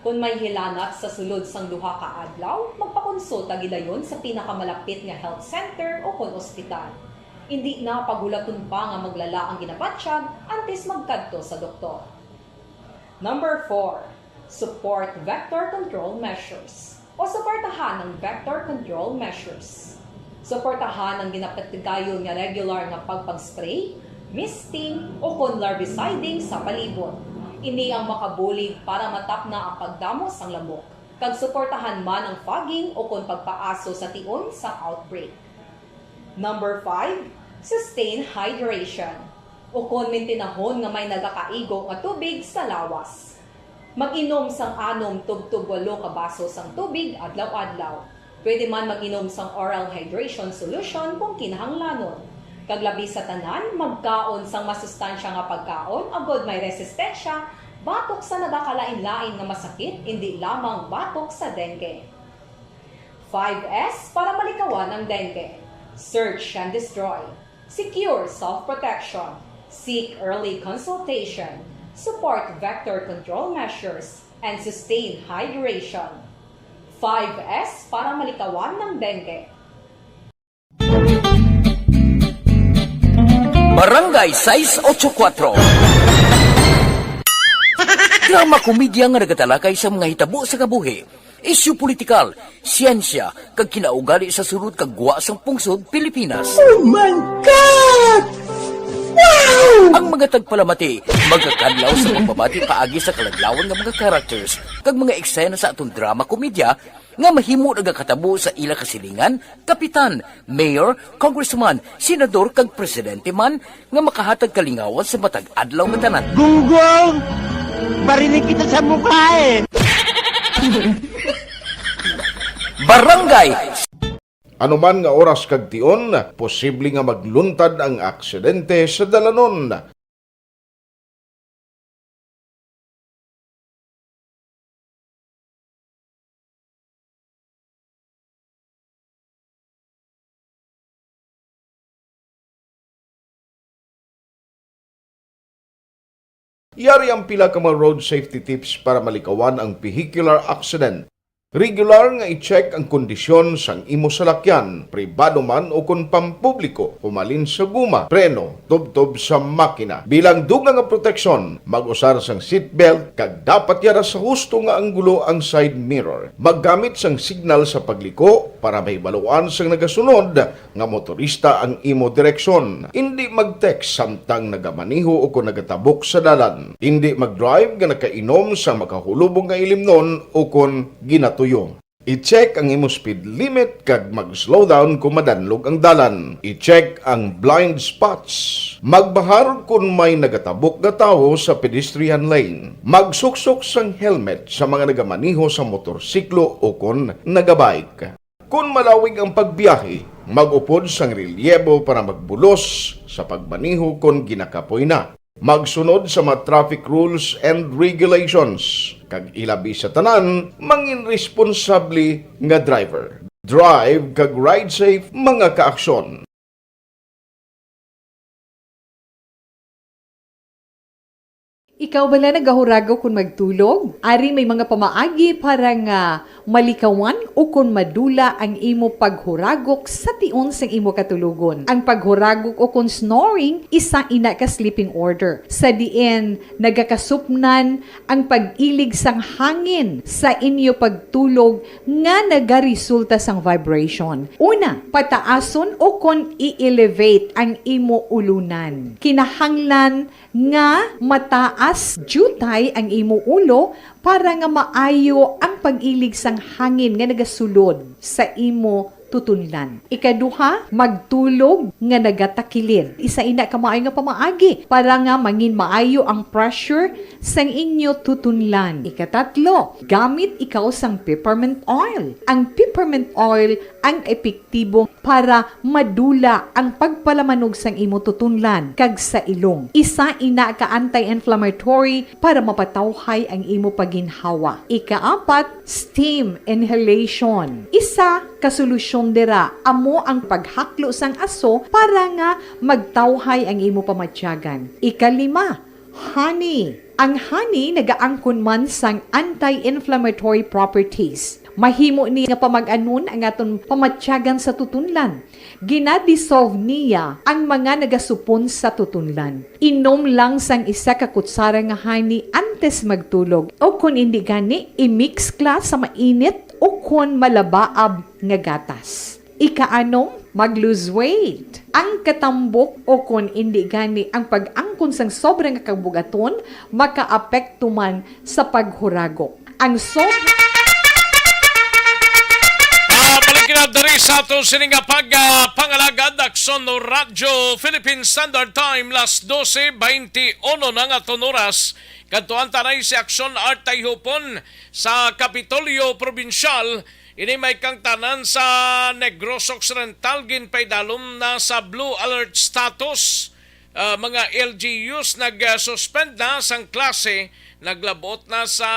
Kung may hilanat sa sulod sang duha ka adlaw, magpakonsulta gilayon sa pinakamalapit nga health center o kon ospital. Hindi na pagulaton pa nga maglala ang ginabatsyag antes magkadto sa doktor. Number 4, support vector control measures o suportahan ng vector control measures. Suportahan ang ginapatigayon nga regular nga pagpag-spray, misting o kon larviciding sa palibot. Ini ang makabulig para matap na ang pagdamos sang lamok. Kag suportahan man ang fogging o kon pagpaaso sa tion sa outbreak. Number 5, sustain hydration o kon mintinahon nga may nagakaigo nga tubig sa lawas. Mag-inom sang 6 tub-tub 8 ka baso sang tubig adlaw-adlaw. Pwede man mag-inom sang oral hydration solution kung kinahanglanon. Kaglabi sa tanan, magkaon sang masustansya nga pagkaon, agod may resistensya, batok sa nagakalain-lain nga masakit, hindi lamang batok sa dengue. 5S para malikawan ang dengue. Search and destroy. Secure self-protection. Seek early consultation. Support vector control measures. And sustain hydration. 5S para malikawan ng dengue. Barangay 684. Drama komedya nga nagatalakay sa mga hitabo sa kabuhi, isyu politikal, siyensya, kag kinaugali sa sulod kag guwa sang pungsod Pilipinas. Oh my God! Wow! Ang mga tagpalamati, magkakadlaw sa pagbabati paagi sa kalaglawan nga mga characters kag mga eksena sa atong drama komedya nga mahimo nagakatabo sa ila kasilingan, kapitan, mayor, congressman, senador kag presidente man nga makahatag kalingawan sa matag adlaw nga tanan. Gunggong! Barinig kita sa mukha eh! Barangay Anuman nga oras kag tion, posible nga magluntad ang aksidente sa dalanon. Yari ang pila ka mga road safety tips para malikawan ang vehicular accident. Regular nga i-check ang kondisyon sang imo salakyan, pribado man o kung pampubliko, pumalin sa guma, preno, tubtob sa makina. Bilang dugang nga proteksyon, mag-usar sang seatbelt, kag dapat yara sa husto nga anggulo ang side mirror. Maggamit sang signal sa pagliko para may baluan sang nagasunod nga motorista ang imo direksyon. Hindi mag-text samtang nagamaniho o kung nagatabok sa dalan. Hindi mag-drive nga nakainom sa makahulubong nga ilimnon o kung ginatuyo. I-check ang imo speed limit kag mag-slow down kung madanlog ang dalan. I-check ang blind spots. Magbahar kung may nagatabok nga tawo sa pedestrian lane. Magsuksok sang helmet sa mga nagamaniho sa motorsiklo o kung nagabike. Kung malawig ang pagbiyahe, mag-upod sang relyebo para magbulos sa pagbaniho kung ginakapoy na. Magsunod sa mga traffic rules and regulations. Kag ilabi sa tanan, mangin responsable nga driver. Drive kag ride safe mga kaaksyon. Ikaw bala nagahurago kung magtulog? Ari may mga pamaagi para nga malikawan o kung madula ang imo paghuragok sa tion sang imo katulugon. Ang paghuragok o kung snoring, isa ina ka sleeping order. Sa diin, nagakasupnan ang pag-ilig sang hangin sa inyo pagtulog nga nagaresulta sang vibration. Una, pataason o kung i-elevate ang imo ulunan. Kinahanglan nga mataas jutay ang imo ulo para nga maayo ang pag-ilig sang hangin nga nagasulod sa imo tutunlan. Ikaduha, magtulog nga nagatakilid. Isa ina ka maayo nga pamaagi para nga mangin maayo ang pressure sang inyo tutunlan. Ikatatlo, gamit ikaw sang peppermint oil. Ang peppermint oil ang epektibo para madula ang pagpalamanog sang imo tutunlan kag sa ilong. Isa ina ka anti-inflammatory para mapatawhay ang imo paginhawa. Ikaapat, steam inhalation. Isa ka solusyon dira amo ang paghaklo sang aso para nga magtawhay ang imo pamatyagan. Ikalima, honey. Ang honey nagaangkon man sang anti-inflammatory properties. Mahimo ni nga pamag-anon ang aton pamatyagan sa tutunlan. Ginadissolve niya ang mga nagasupon sa tutunlan. Inom lang sang isa ka kutsara nga honey antes magtulog. O kung hindi gani, i-mix class sa mainit o kung malabaab nga gatas. Ikaanom, mag-lose weight. Ang katambok o kung hindi gani ang pag-angkon sang sobrang kabugaton, maka-apekto man sa paghuragok. Ang Balik na dari sa ato sininga pangalagad Aksyon no Radyo Philippine Standard Time las 12:21 ng aton oras. Kadtuan tanay si Aksyon Art Tayhupon sa Kapitolyo Provincial. Ini may kang tanan sa Negros Occidental ginpaydalom na sa Blue Alert status. Mga LGUs nag-suspend na sang klase, naglabot na sa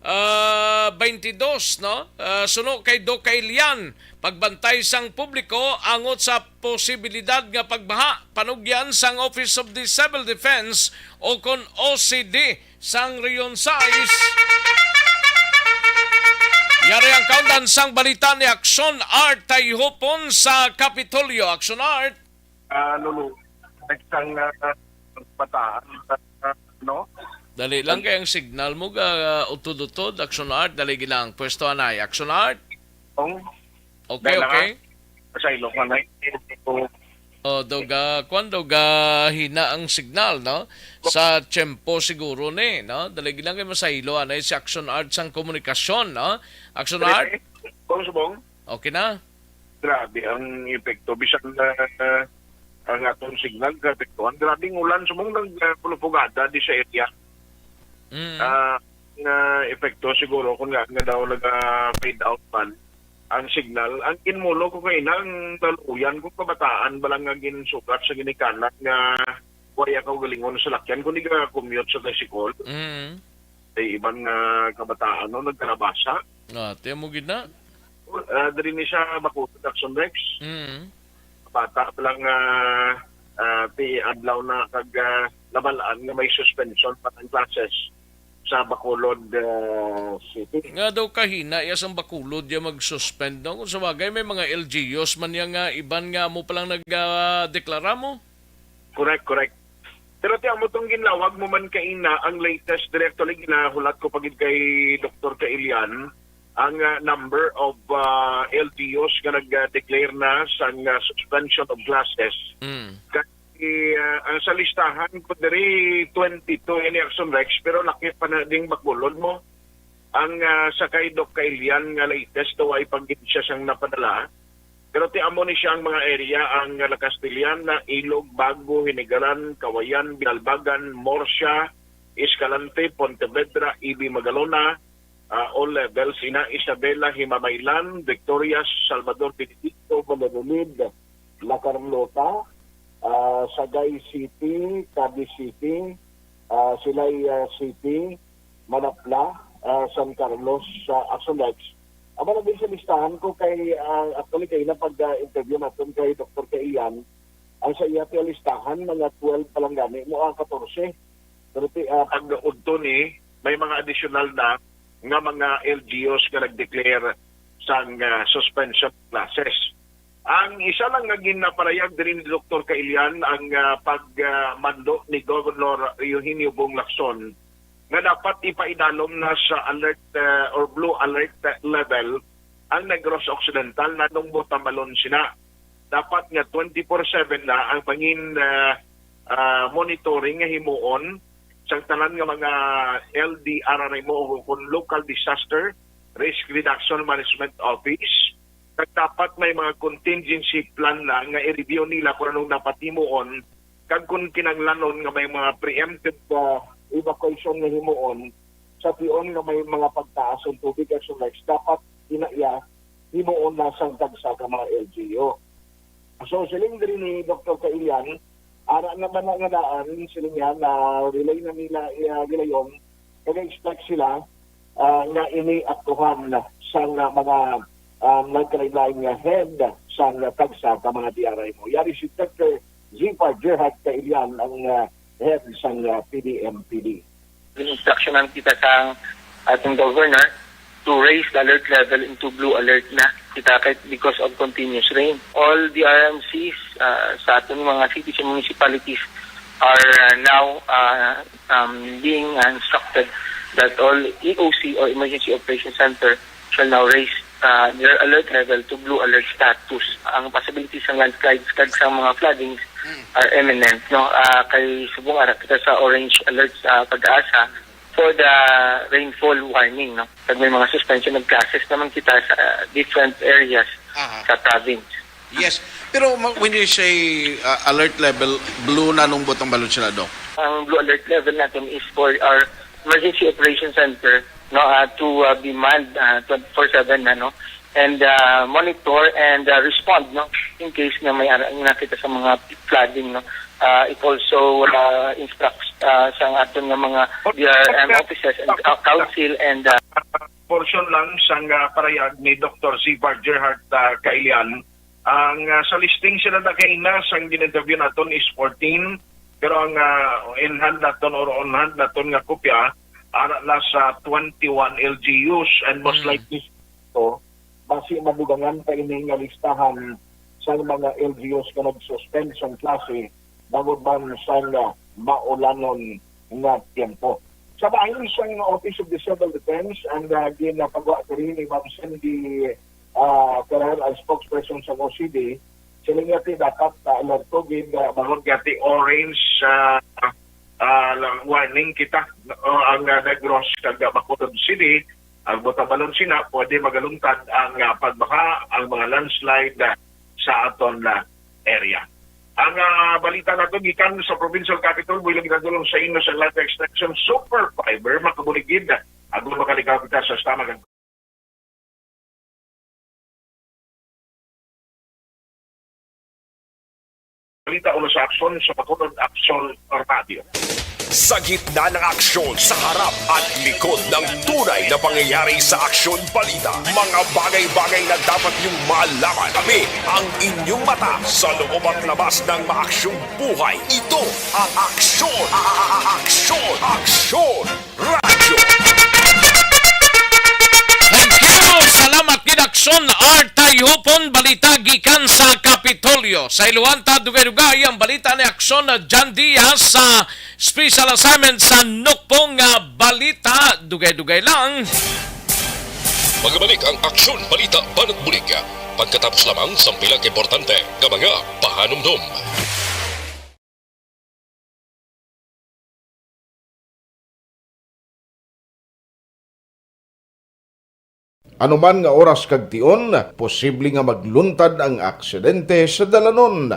22, no? Suno kay Dokailian, pagbantay sang publiko angot sa posibilidad nga pagbaha, panugyan sang Office of the Civil Defense o kon OCD sang Rion 6. Yari ang kaundan sang balita ni Aksyon Art Tayhupon sa Kapitolyo. Aksyon Art. Lulu, nagsang bataan, no? Dali lang kayang signal mo utod-utod, Aksyon Art. Dali gilang pwesto anay. Aksyon Art. Okay. Sa ilok na hina ang signal, no? Sa tiyempo siguro ni, no? Dali gilang kayo masahilo anay si Aksyon Art sang komunikasyon, no? Aksyon Art. Subong. Okay na. Grabe ang epekto. Bisan ang atong signal, epektuhan. Grabe ang ulan. Subong nagpulupugada di sa area. Epekto siguro kung nga daw nag-fade out man ang signal. Ang kinmulo ko kayo ang taluyan kung kabataan balang nga ginsukat sa ginikanan nga waya ka galingon sa lakyan kung di ka commute sa tricycle. Ay ibang kabataan nagkarabasa. Tiyan mo gina. Dari ni siya Bacolod Action Rex. Bata lang ti adlaw na kag labalaan nga may suspension pa ng classes sa Bacolod City. Nga daw kahina, ang Bacolod yung mag-suspend. No? Kung sa bagay, may mga LGUs man yung iban nga mo palang nag-deklara mo? Correct. Pero tiyan mo itong ginlawag mo man kaina, ang latest directly ginahulat ko pagid kay Dr. Kailian, ang number of LGUs nga nag-declare na sa suspension of classes. Ang sa listahan ko diri 22 ini Action Rex pero laki pa na ding Bacolod mo ang sa kay Doc Kailian nga latest daw ay pagit siya siyang napadala pero ti amo ni siya ang mga area ang La Castellana, Ilog, Bago, Hinigaran, Kawayan, Binalbagan, Morsya, Escalante, Pontevedra, Ibi, Magalona, all levels, Isabela, Himamaylan, Victorias, Salvador, Benedicto, Valladolid, La Carlota, Sagay City, Cadiz City, Silay City, Manapla, San Carlos, Asolex. Aba na din sa listahan ko kay, actually kayo na pag-interview natin kay Dr. Kaiyan, ang sa iya listahan, mga 12 pa lang gani mo, 14. Pero pag udto ni, may mga additional na nga mga LGUs nga nag-declare sang suspension classes. Ang isa lang nga ginaparayag din ni Dr. Kailian ang pagmando ni Governor Eugenio Bong Lacson na dapat ipaidalom na sa alert or blue alert level ang Negros Occidental na nung Botamalon sina. Dapat nga 24/7 na ang pangin monitoring nga himuon sa tanan nga mga LDRRMO mo kung Local Disaster Risk Reduction Management Office. Dapat may mga contingency plan na nga i-review nila kung anong dapat himuon kag kung kinanglanon nga may mga preemptive evacuation nga himuon sa tiyon nga may mga pagtaas ng tubig at sunlights dapat inaiya himuon na sang tagsa ka mga LGU. So siling din ni Dr. Kailian, ara naman na nga daan siling yan na relay na nila gilayon kaya expect sila nga iniaktuhan sa mga nagkalain nga head sa tagsa ka mga DRI mo. Yari si Dr. Zipar Gerhard Kailian ang head sa PDMPD. Instructionan kita sa ating governor to raise the alert level into blue alert na kita kahit because of continuous rain. All the RMCs sa ating mga cities and municipalities are now being instructed that all EOC or Emergency Operations Center shall now raise their alert level to blue alert status. Ang possibilities ng landslides kag sa mga floodings are imminent. No? Kay subong ara kita sa orange alert sa pag-asa for the rainfall warning. No? Kag may mga suspension of classes naman kita sa different areas sa province. Yes. Pero when you say alert level, blue na nung botong balon sila, Doc? Ang blue alert level natin is for our Emergency Operations Center to be manned 24/7 and monitor and respond in case na may nakita sa mga flooding. It also instructs sa aton nga mga DRM officers and council and portion lang sang parayag ni Dr. Zipar Gerhard Kailian. Ang sa listing sila na kaina sang ginterview naton is 14 pero ang in hand naton or on hand naton nga kopya ara na sa 21 LGUs and most likely ito basi madugangan pa ini nga listahan sa mga LGUs nga nag-suspend sa klase bago ba sa maulanon nga tiempo. Sa bahin siyang Office of the Civil Defense ang ginapagawa ko rin ni Ma'am Cindy Ferrer as spokesperson sa OCD, sila nga dapat alerto gid bahon gati orange warning kita ang Negros kag Bacolod City ang Botabalon sina pwede magalungtad ang pagbaha ang mga landslide sa aton area. Ang balita nato gikan sa provincial capital builang ginadulong sa inyo sa Life Extension Super Fiber makabuligid agon makalikaw kita sa stomach. Balita ulo sa aksyon sa Bacolod Action Radio. Sa gitna ng aksyon, sa harap at likod ng tunay na pangyayari sa Aksyon Balita, mga bagay-bagay na dapat niyong malaman. Kami ang inyong mata sa loob at labas ng maaksyong buhay. Ito ang Aksyon! Aksyon! Aksyon! Radio! Salamat gid aksyon Artay Hupon balita gikan sa Kapitolyo. Sa Iluanta dugay-dugay ang balita ni aksyon na John Diaz sa special assignment sa Nukpong balita dugay-dugay lang. Magbalik ang Aksyon Balita Banat Bulig. Pagkatapos lamang sa pilang importante nga mga pahanumdum. Anuman nga oras kag tion, posible nga magluntad ang aksidente sa dalanon.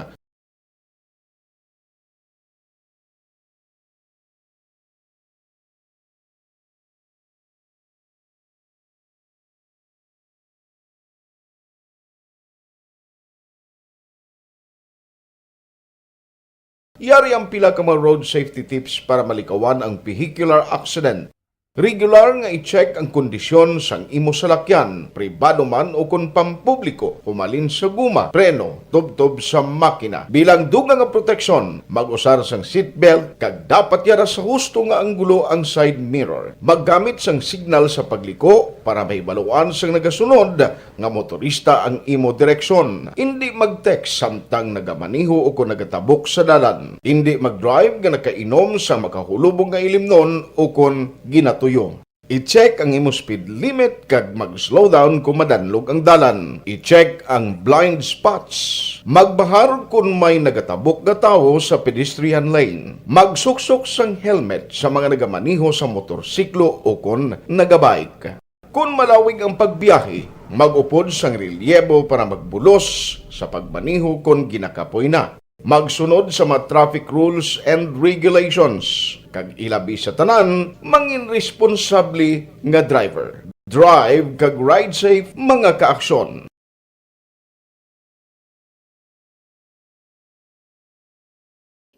Yari ang pila ka mga road safety tips para malikawan ang vehicular accident. Regular nga i-check ang kondisyon sang imo salakyan, pribado man o kung pampubliko, humalin sa guma, preno, tubtob sa makina. Bilang dugang nga proteksyon, mag-usar sang seatbelt, kag dapat yara sa husto nga anggulo ang side mirror. Maggamit sang signal sa pagliko para may baluan sang nagasunod nga motorista ang imo direksyon. Hindi mag-text samtang nagamaniho o kung nagatabok sa dalan. Hindi mag-drive nga nakainom sa makahulubong nga ilimnon o kung ginatuyo. I-check ang imo speed limit kag mag-slow down kung madanlog ang dalan. I-check ang blind spots. Magbahar kung may nagatabok nga tawo sa pedestrian lane. Magsuksok sang helmet sa mga nagamaniho sa motorsiklo o kung nagabike. Kung malawig ang pagbiyahe, mag-upod sang relyebo para magbulos sa pagbaniho kung ginakapoy na. Magsunod sa mga traffic rules and regulations. Kag ilabi sa tanan, mangin responsable nga driver. Drive kag ride safe mga kaaksyon.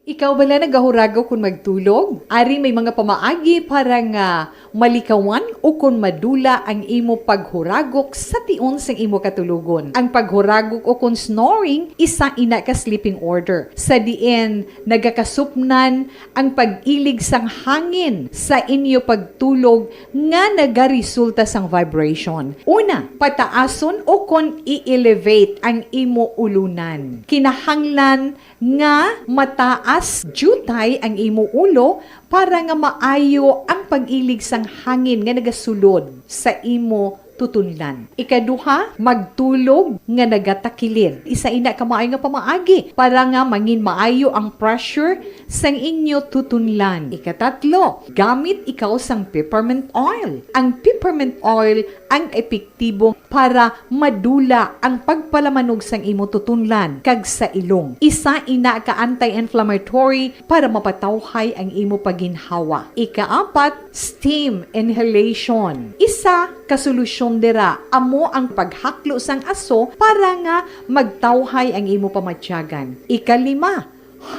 Ikaw bala nagahuragaw kung magtulog? Ari may mga pamaagi para nga malikawan o kung madula ang imo paghuragok sa tion sang imo katulugon. Ang paghuragok o kung snoring, isa ina ka sleeping order. Sa diin, nagakasupnan ang pag-ilig sang hangin sa inyo pagtulog nga nagaresulta sang vibration. Una, pataason o kung i-elevate ang imo ulunan. Kinahanglan nga mataas jutay ang imo ulo para nga maayo ang pag-ilig sang hangin nga nagasulod sa imo tutunlan. Ikaduha, magtulog nga nagatakilid. Isa ina ka maayo nga pamaagi para nga mangin maayo ang pressure sang inyo tutunlan. Ikatatlo, gamit ikaw sang peppermint oil. Ang peppermint oil ang epektibo para madula ang pagpalamanog sang imo tutunlan kag sa ilong. Isa ina ka anti-inflammatory para mapatawhay ang imo paginhawa. Ikaapat, steam inhalation. Isa ka solusyon dira amo ang paghaklo sang aso para nga magtawhay ang imo pamatyagan. Ikalima,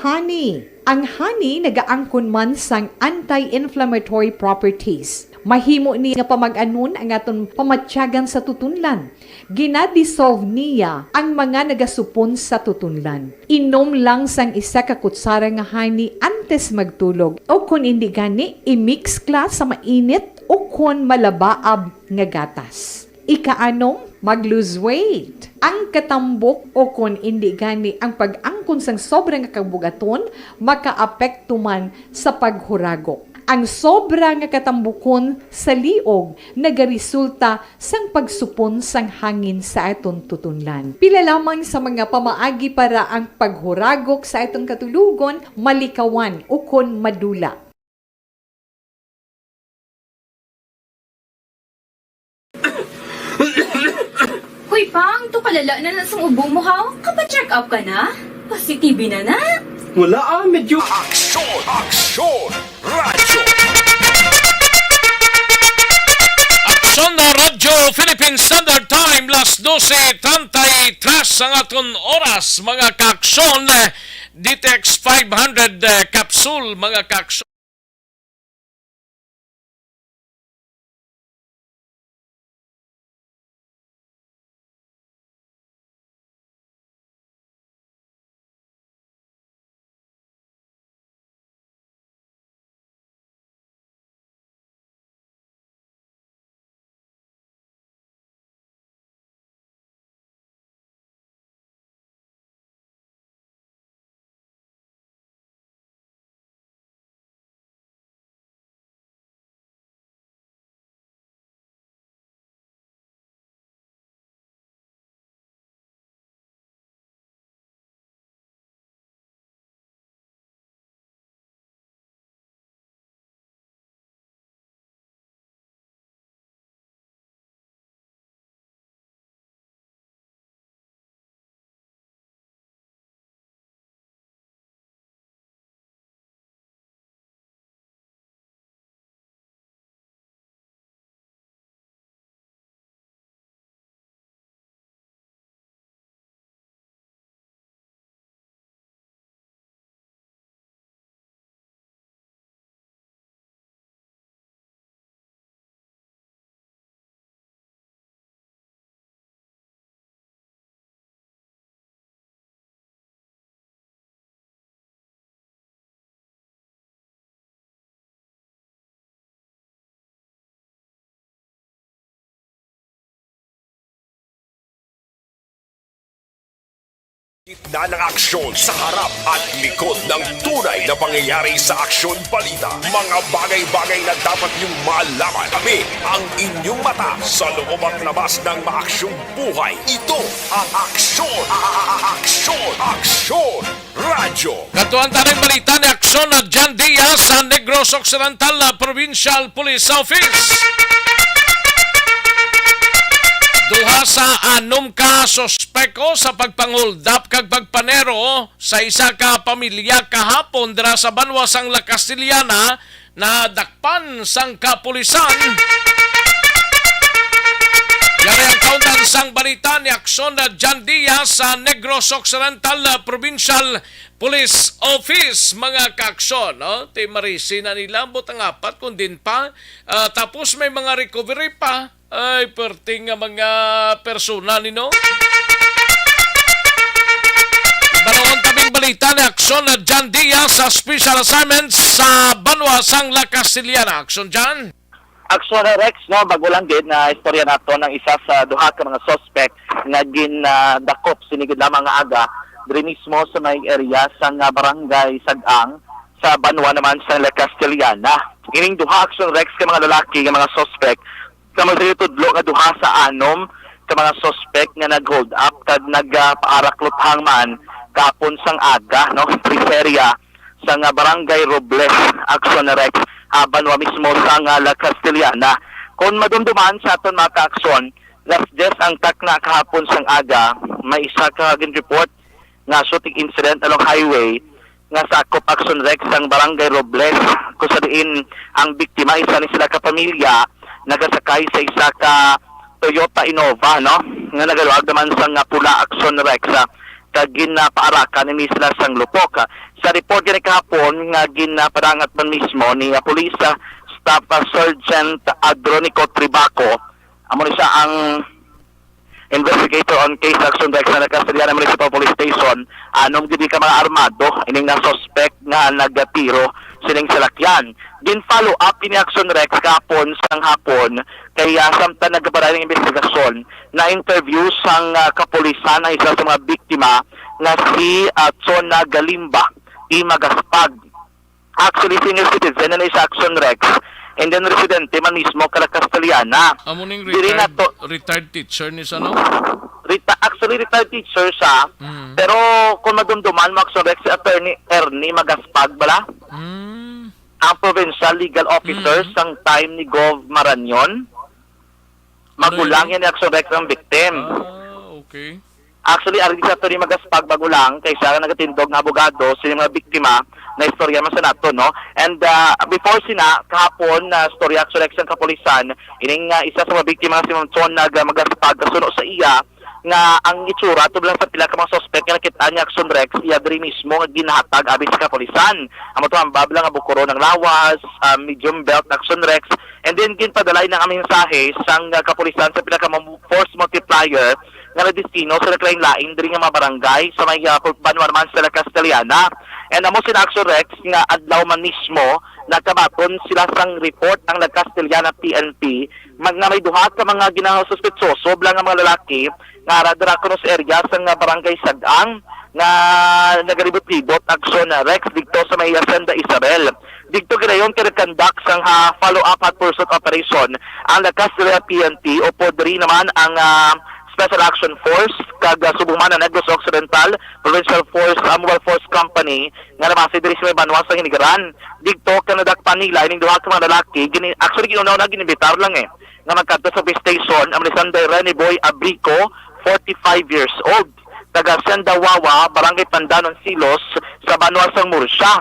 honey. Ang honey nagaangkon man sang anti-inflammatory properties. Mahimo ni nga pamag-anon ang aton pamatyagan sa tutunlan. Ginadissolve niya ang mga nagasupon sa tutunlan. Inom lang sang isa ka kutsara nga honey antes magtulog. O kung hindi gani, i-mix class sa mainit o kung malabaab nga gatas. Ikaanong, mag-lose weight. Ang katambok o kung hindi gani ang pag-angkon sang sobrang kabugaton, makaapekto man sa paghuragok. Ang sobra nga katambukon sa liog nagaresulta sang pagsupon sang hangin sa aton tutunlan. Pila lamang sa mga pamaagi para ang paghuragok sa aton katulugon malikawan o kon madula. Hoy, Pang, to kalala na sa ubo mo, ha? Kapa-check up ka na? Positibe na na? Wala medyo... Aksyon! Aksyon! Radyo! Aksyon na Radyo Philippine Standard Time, las 12:33 ang aton oras, mga kaaksyon. DTX 500 capsule, mga kaaksyon. Gitna ng aksyon sa harap at likod ng tunay na pangyayari sa Aksyon Balita. Mga bagay-bagay na dapat niyong malaman. Kami ang inyong mata sa loob at labas ng maaksyong buhay. Ito ang Aksyon! Aksyon! Radyo! Katuan taring balita ni Aksyon na John Diaz sa Negros Occidental Provincial Police Office. Duha sa 6 ka sospeko sa pagpanguldap kag pagpanero sa isa ka pamilya kahapon dira sa Banwa sang La Castellana na dakpan sang kapulisan. Yari ang kauntan sang balita ni Aksyon na John Diaz sa Negros Occidental Provincial Police Office, mga kaaksyon. No? Timarisi na nila, butang apat, kung din pa. Tapos may mga recovery pa. Ay, perting nga mga persona nino. Banaon tabing balita ni Aksyon na John Diaz sa Special Assignments sa Banwa sang La Castellana. Aksyon, John? Aksyon Rex, no, bago lang din na istorya nato ng isa sa duha ka mga suspect nga ginadakop sinigid lamang nga aga diri mismo sa may area sa barangay Sagang sa Banwa naman sa La Castellana. Ining duha Aksyon Rex ka mga lalaki nga mga suspect sa magtudlo nga duha sa 6 ka mga suspect nga nag-hold up kag nagpaaraklot man kapon sang aga, no, area sa barangay Robles. Aksyon Rex, Banwa mismo sa La Castellana. Kung madumduman sa aton mga ka-aksyon, last just ang takna kahapon sang aga, may isa ka report nga shooting incident along highway nga sakop Aksyon Rex ang barangay Robles, kung sa diin ang biktima isa ni sila ka pamilya nagasakay sa isa ka Toyota Innova, no, nga nagaluag naman sang pula Aksyon Rex kag ginapaarakan ni sila sang lupok. Sa report ni kahapon nga ginaparangat man mismo ni Police Staff Sergeant Adronico Tribaco, amo ni siya ang investigator on case Aksyon Rex na Castellana Municipal Police Station. Anong gidi ka mga armado ining na suspect nga nagatiro sining salakyan. Gin-follow up ini Aksyon Rex kahapon sang hapon kaya samtang nagabaray ng investigasyon na interview sang kapulisan ang isa sa mga biktima na si Chona Galimba Imagaspag. Actually, senior citizen na sa Aksyon Rex and then residente man mismo kala Castellana. Amo ning retired, retired teacher ni sa no? Actually, retired teacher siya. Pero kung madumduman mo Aksyon Rex, si Attorney Ernie Magaspag bala? Ang provincial legal officer sang time ni Gov Maranyon. Magulang yan ni Aksyon Rex ang victim. Okay. Actually, ari sa Attorney Magaspag magulang kay siya nagatindog nga abogado sa mga biktima na istorya man sa nato, no? And before sina kahapon na storya Aksyon Rex ang kapulisan, ining isa sa mga biktima si Ma'am Chona Magaspag kasuno sa iya nga ang itsura tublang sa pila ka mga suspect nga nakita niya Aksyon Rex iya diri mismo nga ginahatag abi sa kapulisan. Amo to ang babla nga bukuro ng lawas, medium belt Aksyon Rex, and then ginpadalay ng aming mensahe sang kapulisan sa pila ka mga force multiplier nga nadistino sa lain-lain diri nga mga barangay sa may Banwa naman sa La Castellana. And amo sina Aksyon Rex nga adlaw man mismo nagkabaton sila sang report ang La Castellana PNP nga may duha ka mga ginasuspetsoso blang nga mga lalaki nga radara kuno sa area sang barangay Sagang nga nagaribot-libot Aksyon Rex dito sa may Hacienda Isabel. Dito ginayon kinakandak sang follow-up at pursuit operation ang La Castellana PNP o podri naman ang Special Action Force kag Subumana Negros Occidental Provincial Force Mobile Force Company nga namasi diri sa Banwa sa Hinigaran. Dito kanadakpan nila ining duha ka mga lalaki actually ginunaw na ginimbitar lang nga magkadto sa base station ang Sunday Rene Boy Abrico 45 years old taga Senda Wawa Barangay Pandanon Silos sa Banwa sang Murcia.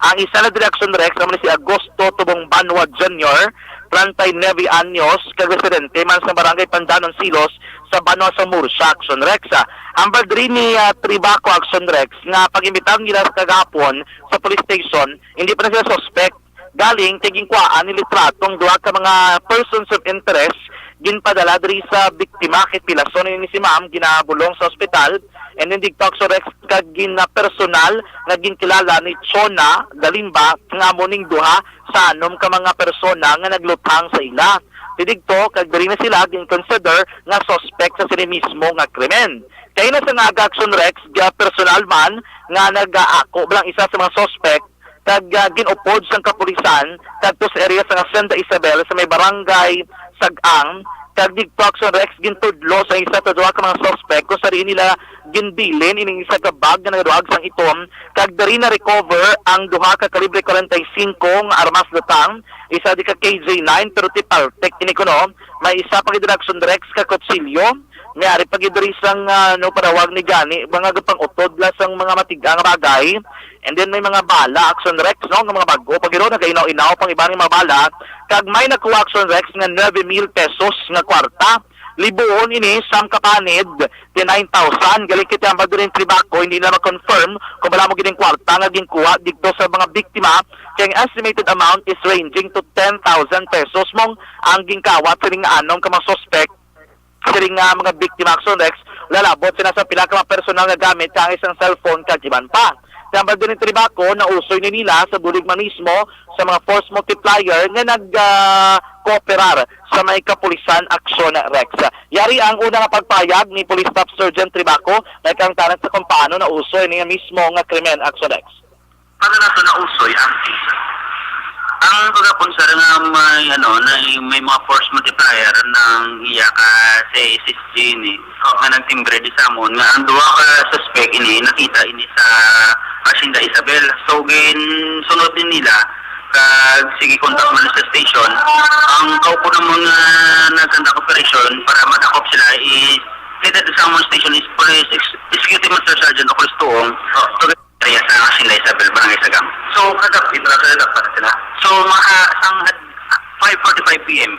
Ang isa na Aksyon Rex naman si Agosto Tubong Banwa Jr. 39 anyos, kag-residente man sa Barangay Pandanon Silos sa Banwa sa Murcia, Aksyon Rex. Ang badri ni Tribaco Aksyon Rex nga pag-imbitar nila kagapon sa police station, hindi pa na sila suspect. Galing tiging kwaan ni litratong duha ka mga persons of interest ginpadala diri sa biktima kay pilason ni si ma'am ginabulong sa ospital. And then dito Action Rex kag personal nga ginkilala ni Chona Galimba nga muning duha sa anom ka mga persona nga naglutang sa ila. Didikto kag diri na sila gin-consider nga suspect sa sila mismo nga krimen. Kaya na sa nga Action Rex personal man nga nag-aako bilang isa sa mga suspect kag ginupod sa kapulisan kadto sa area sa Hacienda Isabel sa may barangay Sagang. Kag dito Action Rex gintudlo sa isa sa duha ka mga suspect kung sari nila ginbilin ining isa ka bag nga nagaduag sang itom kag diri na recover ang duha ka kalibre 45 nga armas lutang, isa di ka KJ9 pero tipaltek ini kuno, may isa pa gid Action Rex ka kutsilyo, mayari pa gid diri sang parawag ni gani mga gapang utod la sang mga matigang bagay. And then may mga bala Action Rex no nga mga bago pagiro nagainaw-inaw pang iba nga mga bala kag may nakuha Action Rex nga 9,000 pesos nga kwarta. Libuon ini sam kapanid ti 9,000 gali kiti ang badurin tribako hindi na ma-confirm kung wala mo gining kwarta nga ginkuha dito sa mga biktima kaya ang estimated amount is ranging to 10,000 pesos mong ang gingkawat sa nga anong ka mga suspect sa mga biktima Action Rex lalabot sila sa pila ka mga personal nga gamit kang isang cellphone kag iban pa. Tambal din tribako na usoy ni nila sa buligman mismo sa mga force multiplier nga nag-kooperar sa may kapulisan Action Rex. Yari ang una nga pagpayag ni Police Staff Sergeant Tribaco na ikang tanan sa kung paano na usoy niya mismo nga krimen Action Rex. Paano na ito na usoy ang pagkapon sa nga may mga force multiplier ng iya ka sa SSG ni nga nagtimbre di sa amon nga ang duwa ka suspect ini nakita ini sa Hacienda Isabel. So sunod din nila kag sige contact man sa station. Ang kaupo ng mga nagkandak operation para madakop sila is headed sa amon station is Police Executive Master Sergeant Ocolis Tuong. So area sa Hacienda Isabel, Barangay Sagang. So kadapit na sila. So mga sang 5:45 PM.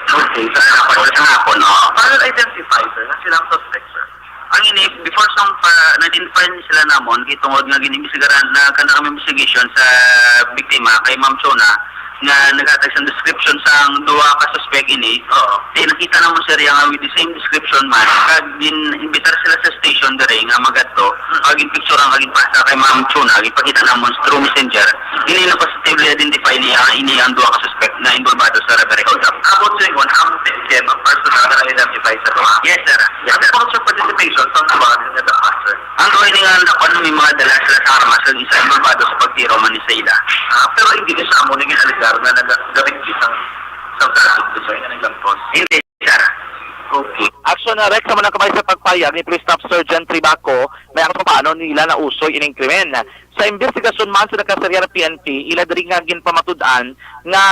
Okay, sa hapon. Para identify sir na silang suspect sir. Ang ini before sang na-identify sila namon gitungod nga ginimisigaran na kanang investigation sa biktima kay Ma'am Chona nga naghatag sa description sang duwa ka suspect ini. Nakita naman sir nga with the same description man kag invitar sila sa station dere nga magadto kag picture ang kag pasa kay Ma'am Chona ipakita namon through messenger ini na positively identify niya ini ang duwa ka suspect na involvado sa robbery hold up. About sa ingon ang them ang personal na identify sa duwa. Yes sir. Yes sir. Ang participation sa duwa nga dapat sir. Ang duwa ni nga nakon may mga dala sila sa armas kag isa involvado sa pagtiro man ni sa ila. Pero hindi ka sa amon nga aligar na nagdamit isang kaso sa inyo naglampos. Hindi sir. Okay. Action Rex naman ang kamay sa pagpayag ni Police Staff Sergeant Tribaco may ang paano nila na usoy ining krimen. Sa investigasyon man sa nakasarya ng PNP, ila diri nga ginpamatud-an nga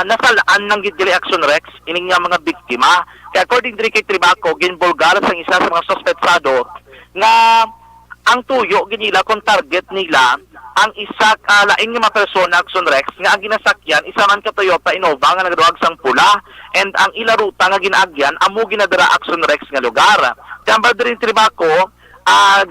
nasalaan ng gidili Action Rex ining nga mga biktima. Kaya according diri kay Tribaco, ginbulgar sa isa sa mga suspetsado nga ang tuyo ginila kung target nila ang isa laing nga persona Action Rex nga ang ginasakyan isa man ka Toyota Innova nga nagaduag sang pula and ang ila ruta nga ginaagyan amo ginadara Action Rex nga lugar. Kamba diri Tribaco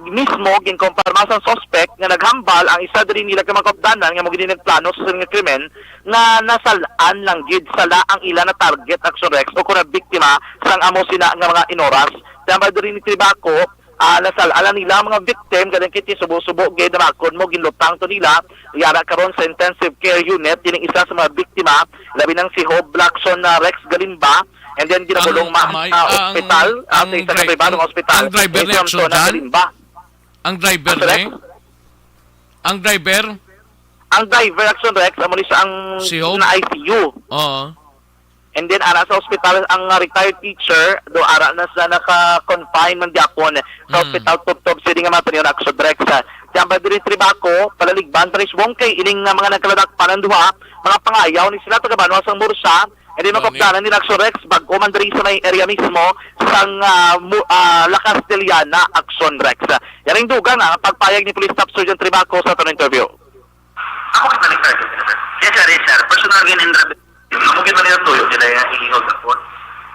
mismo ginkumpirma sa suspect nga naghambal ang isa diri nila ka makapdanan nga mo gini nagplano sa nga krimen nga nasalaan lang gid sala ang ila na target Action Rex o kuna biktima sang amo sina nga mga inoras. Kamba diri ni Tribaco nasalaan nila mga victim kadang kiti subo-subo gid makon mo ginlutang to nila yara karon sa intensive care unit dining isa sa mga biktima labi nang si Hope Blackson Rex Galimba and then ginabulong hospital sa isa ka pribadong hospital ang driver ni Action Galimba ang driver Action Rex amo ni sa ang na ICU and then ara sa ospital ang retired teacher do ara na sa naka-confine man diapon sa ospital tubtob sini nga mato ni Action Rex. Jamba diri Tribaco palaligban panis kay ining nga mga nagkaladak pananduha mga pangayaw ni sila taga Banwa sang Mursa and then makapdanan ni Action Rex bag-o man diri sa may area mismo sang La Castellana Action Rex. Yaring dugang pagpayag ni Police Staff Sergeant Tribaco sa tanong interview. Ako kita target yes sir. Personal gin mungkin man ito tuyo nila yung i-hold ako.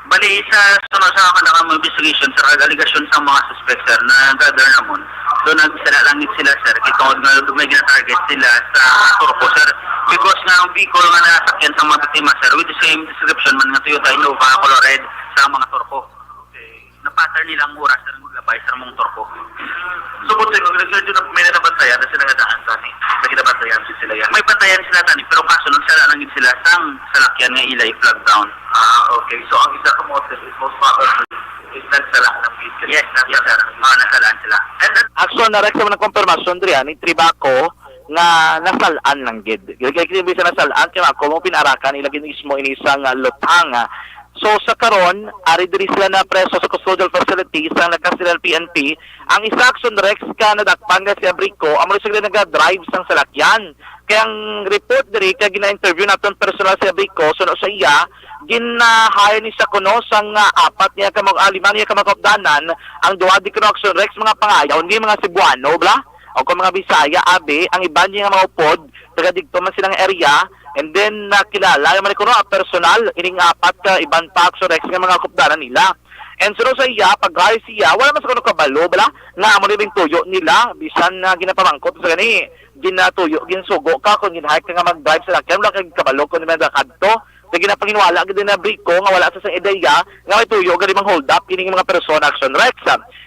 Bali, sa sunod sa kanakang investigation sa kagaligasyon sa mga suspect sir na gather namon. Doon nagsalalangit sila sir. Kitungod nga may gina-target sila sa Turco sir. Because nga ang vehicle nga nasakyan sa mga biktima sir with the same description man nga Toyota Innova color red sa mga torko. Na-pattern nilang oras na maglabay sa mga torko. So, kung nag-research na may nabantayan na sila nga daan tani, naginabantayan sila yan. May bantayan sila tani, pero kaso nagsalalangin sila sang salakyan nga ilay flag down. Okay. So, ang isa kong motive is most probably is nagsala ng vehicle. Yes, nasalaan sila. Action na Rex sa mga konfirmasyon diri ni Tribaco nga nasalaan lang gid. Kaya bisa nasalaan kaya ako mo pinarakan ilagin mismo ini isang lutang. So sa karon, ari diri sila na preso sa custodial facility sa nagkasilang PNP. Ang isa action Rex ka nadakpan nga si Abrico, amo sila naga-drive sang salakyan. Kaya ang report diri kaya gina-interview naton personal si Abrico suno sa iya gina-hire ni sa kuno sang apat niya ka lima niya ka makapdanan ang duha di kuno action Rex mga pangayaw hindi mga Cebuano bla o kung mga Bisaya abe ang iban niya mga upod taga didto man silang area. And then, nakilala, yung manikuno, personal, ining apat ka, ibang pa, Rex, ng mga kupdaran nila. And so, sa iya, pag-hire siya, wala mas kuno kabalo, bala, na amo rin tuyo nila, bisan na ginapamangkot, sa gani, ginatuyo, ginsugo ka, kung ginahike ka nga mag-drive sa lakyan, wala kang kabalo, kung naman nakadto, na ginapanginwala, ganda na Brico, nga wala sa sang ideya, nga may tuyo, gani mang hold up, ining mga persona, action Rex.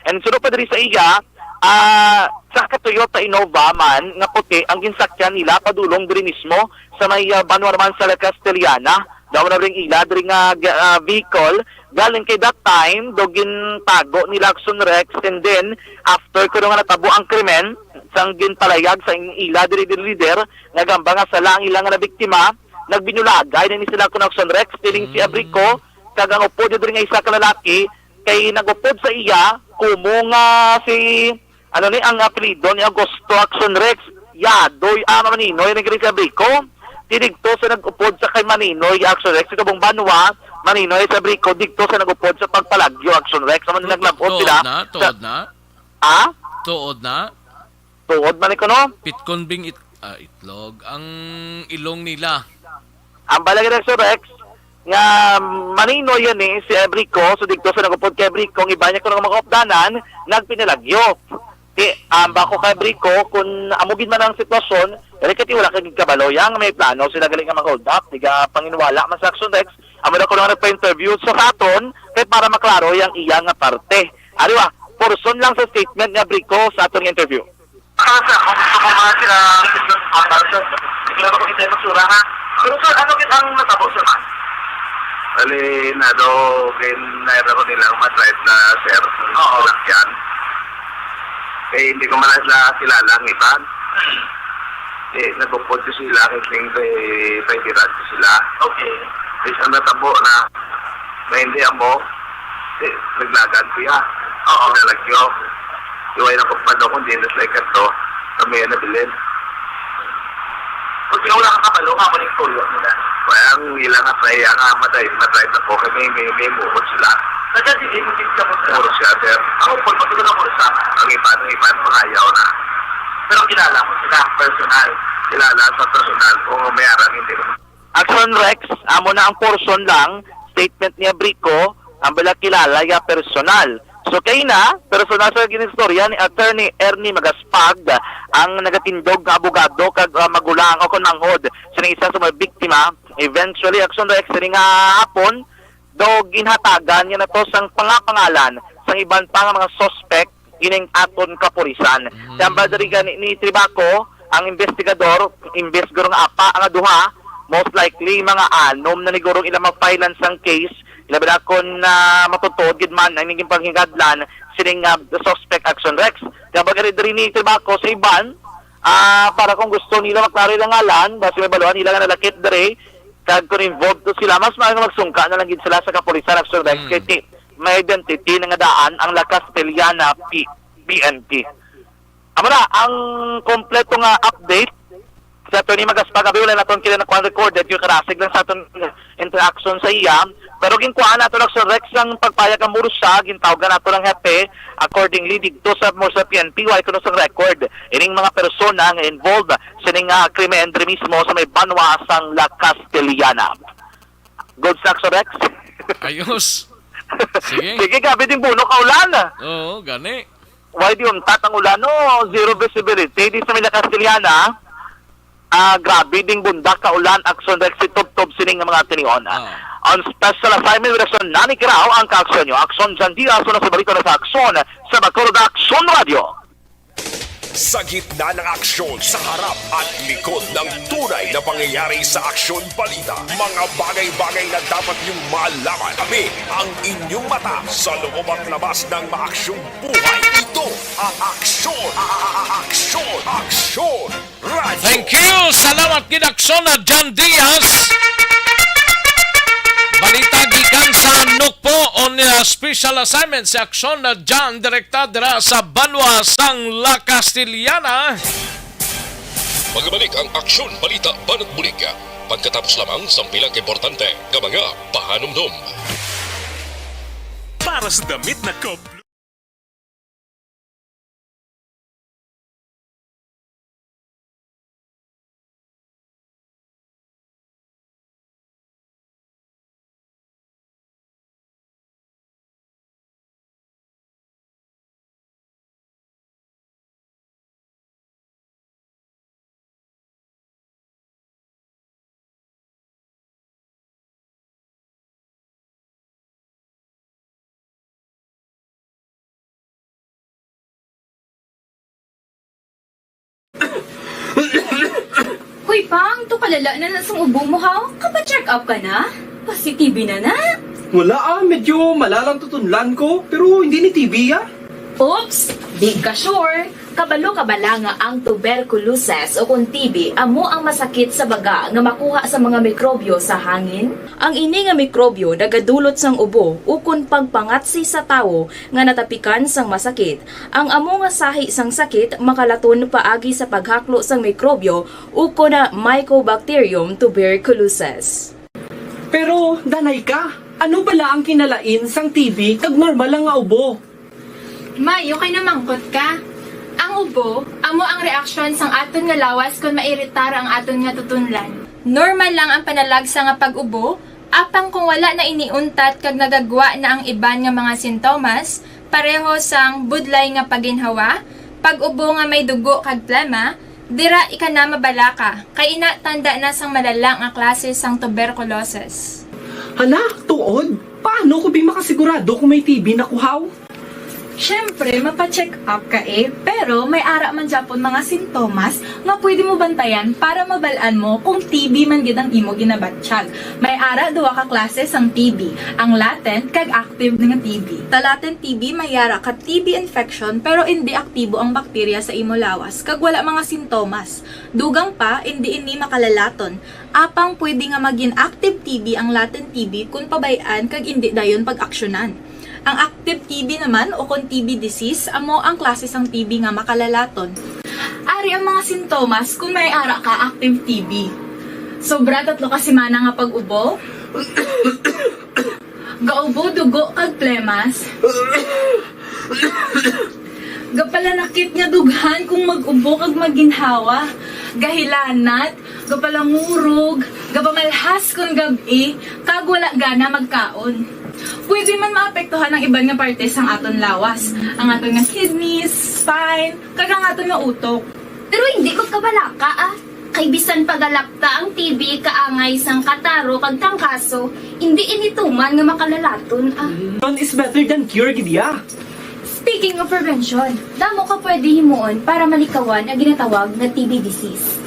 And so, pa sa iya, sa Toyota Innova man nga puti ang ginsakyan nila padulong diri mismo sa may Banwar man sa La Castellana daw na ring ila diri nga vehicle galing kay that time dogin tago nila action Rex and then after ko nga natabo ang krimen sang ginpalayag sa ila diri leader nga gamba nga sala ang ilang nga biktima nagbinulagay na ni sila kun action Rex tiling si Abrico kag ang upod diri nga isa ka lalaki kay nagupod sa iya kumo nga si ano ni ang apelido ni Augusto Action Rex Yadoy Maninoy ni Gris Abrico tinigto sa nag-upod sa kay Maninoy Action Rex ito bang Banwa Maninoy sa Abrico digto sa nag-upod sa pagpalagyo Action Rex naman naglabot sila Tuod na tuod man ko no pitkon bing itlog ang ilong nila ang balagay Action Rex nga Maninoy yan si Abrico so digto sa nag-upod kay Abrico ang iba niya ko ng mga opdanan nagpinalagyo bako kay Brico kung amugin man ang sitwasyon dali kati wala kay kabalo yang may plano sila galing nga mag-hold up diga panginwala man sa Action Rex amo na ko lang nagpa-interview sa katon kay para maklaro yang iya nga parte ariwa porson lang sa statement nga Brico sa atong interview Kung gusto ko mga sila person sigla ko kita magsura ha pero sir ano kit ang natabo sa man ali na do kin naira ko nilang ma-drive na sir yan eh, hindi ko man sila kilala ang iba. Nagpupod ko sila, kiting kay tirad ko sila. Okay. Isang natabo na hindi mo, naglagan ko yan. Oo. Nalagyo. Iway na pagpado kung di naslay ka to, kami yan nabilin. Kung wala kang kabalo, nga mo rin tuyo nila. Kaya ang ilang atray, ang matay na po, kami may mukod sila. Kasi hindi mo ka po sa muro siya, sir. Ako po, patuloy na muro sa ang iba, pangayaw na. Pero kilala mo sila, personal. Kilala sa personal, kung may arang hindi ko. Action Rex, amo na ang portion lang, statement niya Brico, ang bala kilala ya personal. So kay na, personal sa ginistorya ni Attorney Ernie Magaspag, ang nagatindog nga abogado kag magulang o kunanghod sa isa sa mga biktima. Eventually, Action Rex, nga hapon, do ginhatagan niya na to sang pangapangalan sang iban pa nga mga suspect ining aton kapulisan. Samba diri ni Tribaco ang investigador gurong apa ang duha most likely mga anom na ni gurong ilang mag-finance ang case ilabi na kon matutod gid man ang naging panghigadlan sining suspect Action Rex. Samba diri ni Tribaco sa iban para kung gusto nila maklaro ilang ngalan basi may baluan nila nga nalakit diri kag kung involved to sila, mas maagang magsungka na lang sila sa kapulisan Action Rex kaya may identity na nga daan ang La Castellana PNP. Amo na, ang kompleto nga update sa Atty. Magaspag, wala na itong recorded yung karasig lang sa itong interaction sa iya. Pero ginkuhaan nato Action Rex ang pagpayag ang Mursa, gintawagan nato ng hepe, accordingly dito sa Mursa PNP, wala ko sa record. Ining mga persona nga involved sa ning krimen mismo sa may Banwa sang La Castellana. Good Action Rex? Ayos. Sige. Sige, gabi din buno ka ulan. Oo, gani. Why di untat ang ulan? No, zero visibility. Di sa may La Castellana, grabe ding bundak ka ulan aksyon direct si tubtob sining nga mga tinion. On special assignment with Aksyon Nani Kirao ang kaaksyon nyo. Aksyon Jan Diaz na sa balita na sa aksyon sa Bacolod Aksyon Radio. Sa gitna ng aksyon, sa harap at likod ng tunay na pangyayari sa Aksyon Balita, mga bagay-bagay na dapat niyong malaman. Kami ang inyong mata sa loob at labas ng maaksyong buhay. Ito ang Aksyon! Aksyon! Aksyon! Radio! Thank you! Salamat gid Aksyon na John Diaz. Balita gikan sa Nukpo on special assignment sa Aksyon na John direktadra sa Banwa sang La Castellana. Magbalik ang Aksyon Balita Banat Bulig. Pagkatapos lamang sa pilang importante nga mga pahanumdum. Para sa damit na koplo. Hoy, Pang, to kalala na nasang ubo mo, ha? Kapa-check up ka na? Positive na na? Wala medyo malalang tutunlan ko, pero hindi ni TB Oops! Di ka sure. Kabalo kabala nga ang tuberculosis o kung TB amo ang masakit sa baga nga makuha sa mga mikrobyo sa hangin. Ang ini nga mikrobyo nagadulot sang ubo o kung pagpangatsi sa tawo nga natapikan sang masakit. Ang amo nga sahi sang sakit makalaton paagi sa paghaklo sang mikrobyo o kung na Mycobacterium tuberculosis. Pero, danay ka, ano bala ang kinalain sang TB kag normal lang nga ubo? Mayo kay namangkot ka. Ang ubo, amo ang reaksyon sang aton nga lawas kung mairitar ang aton nga tutunlan. Normal lang ang panalagsa nga pag-ubo, apang kung wala na iniuntat kag nagagwa na ang iban nga mga sintomas, pareho sang budlay nga paginhawa, pag-ubo nga may dugo kag plema, dira ika na mabala ka, kay ina tanda na sang malalang nga klase sang tuberculosis. Hala, tuod? Paano ko makasigurado kung may TB na kuhaw? Siyempre, mapacheck up ka pero may ara man Japon mga sintomas nga pwede mo bantayan para mabalaan mo kung TB man gid ang imo ginabatsyag. May ara duwa ka klase sang TB, ang latent kag active nga TB. Ta latent TB may ara ka TB infection pero hindi aktibo ang bakterya sa imo lawas kag wala mga sintomas. Dugang pa hindi makalalaton. Apang pwede nga maging active TB ang latent TB kung pabayaan kag hindi dayon pag-aksyonan. Ang active TB naman o kung TB disease, amo ang klase sang TB nga makalalaton. Ari ang mga sintomas kung may ara ka active TB. Sobra 3 ka semana nga pag-ubo. Gaubo, dugo, kag plemas. Gapalanakit nga dughan kung mag-ubo kag maginhawa. Gahilanat, gapalangurog, gapamalhas kung gabi, kag wala gana magkaon. Pwede man maapektuhan ang iban nga parte sang aton lawas. Ang aton nga kidneys, spine, kag ang aton nga utok. Pero hindi ko kabalaka Kay bisan pagalakta ang TB kaangay sang kataro kag tangkaso, hindi inituman nga makalalaton None is better than cure, gidya. Speaking of prevention, damo ka pwede himuon para malikawan ang ginatawag na TB disease.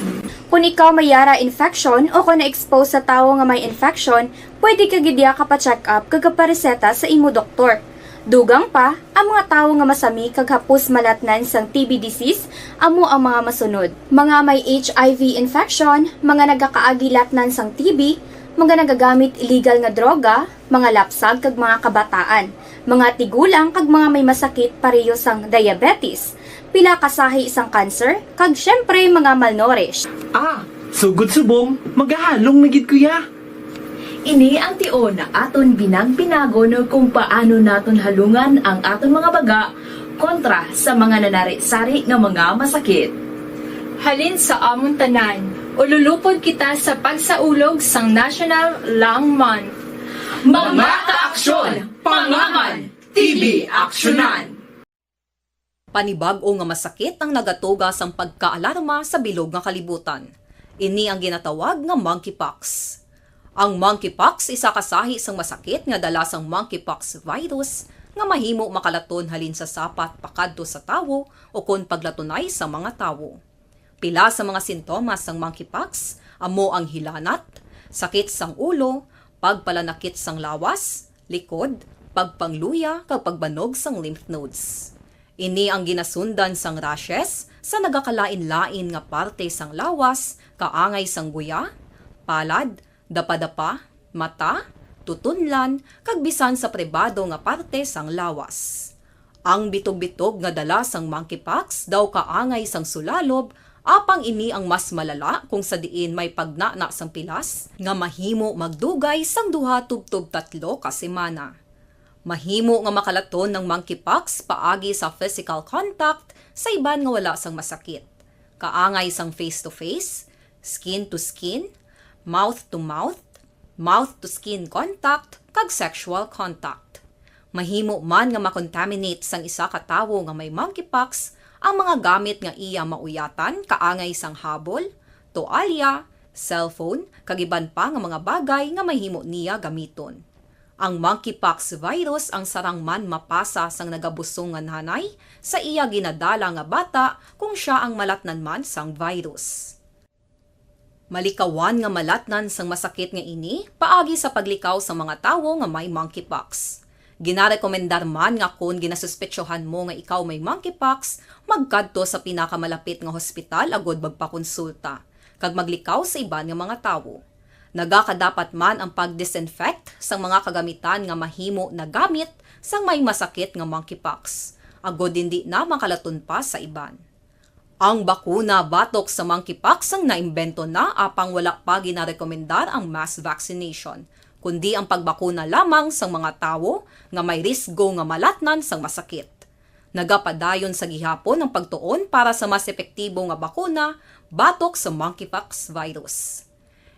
Kung ikaw may yara infection o kung na-expose sa tao nga may infection, pwede ka gidya ka pa-check up kag pareseta sa imo doktor. Dugang pa, ang mga tao nga masami kag hapos malatnan sang TB disease, amo ang mga masunod. Mga may HIV infection, mga nagakaagilatnan sang TB, mga nagagamit illegal nga droga, mga lapsag kag mga kabataan, mga tigulang kag mga may masakit pareho sang diabetes, pila kasahi isang cancer, kag syempre mga malnourished. Sugod subong, magahalong nagid kuya. Ini ang tion na aton binag-binago no kung paano naton halungan ang aton mga baga kontra sa mga nanari-sari nga mga masakit. Halin sa amon tanan, ululupod kita sa pagsaulog sang National Lung Month. Mga kaaksyon, pangangan, TB aksyonan. Panibag-o nga masakit ang nagatugas ang pagkaalarma sa bilog nga kalibutan. Ini ang ginatawag nga monkeypox. Ang monkeypox isa kasahi sang masakit nga dala sang monkeypox virus nga mahimo makalaton halin sa sapat pakadto sa tawo o kon paglatunay sa mga tawo. Pila sa mga sintomas sang monkeypox amo ang hilanat, sakit sang ulo, pagpalanakit sang lawas, likod, pagpangluya kag pagbanog sang lymph nodes. Ini ang ginasundan sang rashes sa nagakalain-lain nga parte sang lawas, kaangay sang guya, palad, dapadapa, mata, tutunlan, kag bisan sa pribado nga parte sang lawas. Ang bitog-bitog nga dala sang monkeypox daw kaangay sang sulalob, apang ini ang mas malala kung sa diin may pagnana sang pilas nga mahimo magdugay sang 2 tubtob 3 ka semana. Mahimo nga makalaton ng monkeypox paagi sa physical contact sa iban nga wala sang masakit. Kaangay sang face-to-face, skin-to-skin, mouth-to-mouth, mouth-to-skin contact, kag sexual contact. Mahimo man nga makontaminate sang isa ka tawo nga may monkeypox ang mga gamit nga iya mauyatan kaangay sang habol, toalya, cellphone, kag iban pa nga mga bagay nga mahimo niya gamiton. Ang monkeypox virus ang sarang man mapasa sang nagabusong nga nanay sa iya ginadala nga bata kung siya ang malatnan man sang virus. Malikawan nga malatnan sang masakit nga ini paagi sa paglikaw sa mga tawo nga may monkeypox. Ginarekomendar man nga kung ginasuspetsyohan mo nga ikaw may monkeypox, magkadto sa pinakamalapit nga hospital agod magpakonsulta, kag maglikaw sa iban nga mga tawo. Nagakadapat man ang pag-disinfect sang mga kagamitan nga mahimo na gamit sang may masakit nga monkeypox, agod hindi na makalaton pa sa iban. Ang bakuna batok sa monkeypox ang naimbento na apang wala pa ginarekomendar ang mass vaccination, kundi ang pagbakuna lamang sa mga tawo nga may risgo nga malatnan sang masakit. Nagapadayon sa gihapon ang pagtuon para sa mas epektibo nga bakuna batok sa monkeypox virus.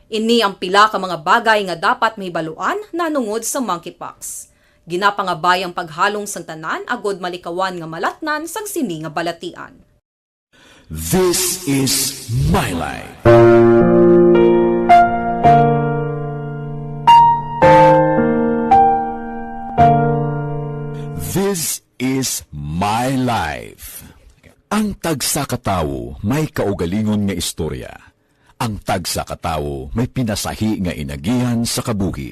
Ini ang pila ka mga bagay nga dapat mahibaluan nanungod sa monkeypox. Ginapangabay ang paghalong sang tanan agod malikawan nga malatnan sang sini nga balatian. This is my life. This is my life. Ang tagsa ka tawo may kaugalingon nga istorya. Ang tagsa ka tawo may pinasahi nga inagihan sa kabuhi.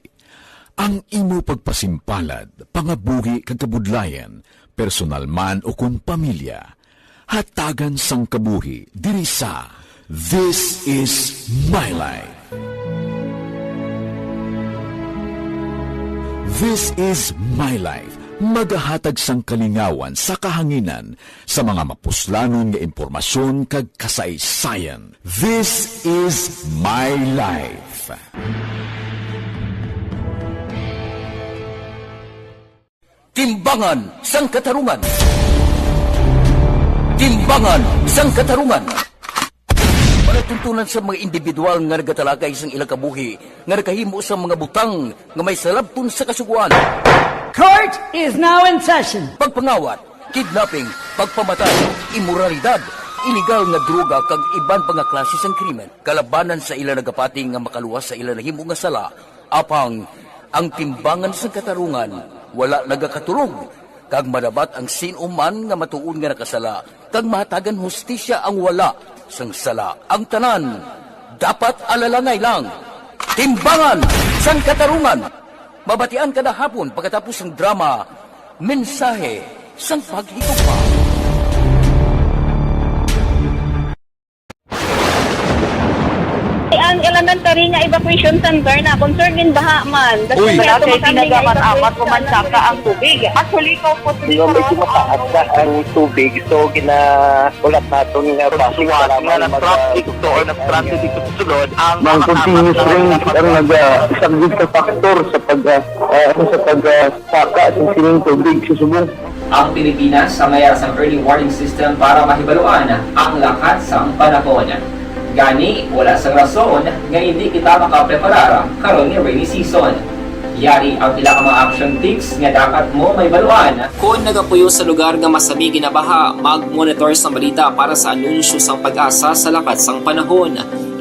Ang imo pagpasimpalad, pangabuhi kag kabudlayan, personal man o kun pamilya, hatagan sang kabuhi diri sa This is my life. This is my life. Magahatag sang kalingawan sa kahanginan sa mga mapuslanon nga impormasyon kag kasaysayan. This is my life. Timbangan sang katarungan. Timbangan sang katarungan. Palatuntunan sa mga individual nga nagatalakay sang ilang kabuhi nga nakahimo sa mga butang nga may salabton sa kasuguan. Court is now in session. Pagpangawat, kidnapping, pagpamatay, imoralidad, iligal nga droga kag iban pa nga klase sang krimen. Kalabanan sa ilang nagapating nga makaluwas sa ilang nahimo nga sala, apang ang timbangan sang katarungan wala nagakatulog. Kag madabat ang sinuman nga matuon nga nakasala, kag mahatagan hustisya ang wala sang sala. Ang tanan, dapat alalangay lang. Timbangan sang katarungan. Mabatian kada hapon pagkatapos ng drama, mensahe sang paghigugma. Ang elementary nga evacuation center na concern din baha man. Uy, kasi pinagamat-amat kumansaka ang tubig. Actually, ko po dito medyo mataas na ang tubig. So, ginaulat natin nga pasuwat nga ng traffic to or ng traffic dito sulod. Ang continuous rain ang isang good factor sa pagsaka at sining tubig sa subong. Ang Pilipinas sa mayroon sa early warning system para mahibaluan ang lakat sa panahon. Gani, wala sa rason nga hindi kita makapreparara karon ni rainy season. Yari ang pila ka mga action tips nga dapat mo may baluan. Kung nagapuyo sa lugar nga masabi ginabaha, mag-monitor sa balita para sa anunsyo sang pag-asa sa lakat sang panahon.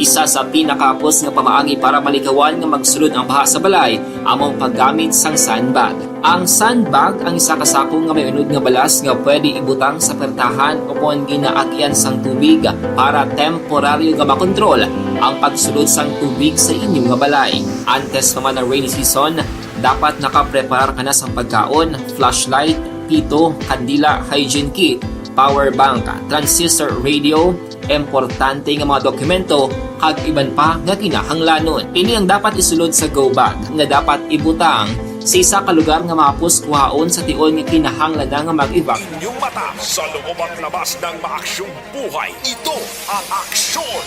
Isa sa pinakapos nga pamaagi para malikawan nga magsulod ang baha sa balay among paggamit sang sandbag. Ang sandbag ang isa ka sako nga may unod nga balas nga pwede ibutang sa pertahan o kung ginaagyan sang tubig para temporaryo nga makontrol ang pagsulod sang tubig sa inyong nga balay. Antes naman ng rainy season, dapat nakapreparar ka na sang pagkaon, flashlight, pito, kandila, hygiene kit, power bank, transistor radio, importante nga mga dokumento kag iban pa nga kinahanglanon. Ini ang dapat isulod sa go bag nga dapat ibutang sa isa ka lugar nga mapus kuhaon sa tion nga kinahanglan nga mag-evac. Inyong mata sa loob at labas ng maaksyong buhay. Ito ang Aksyon!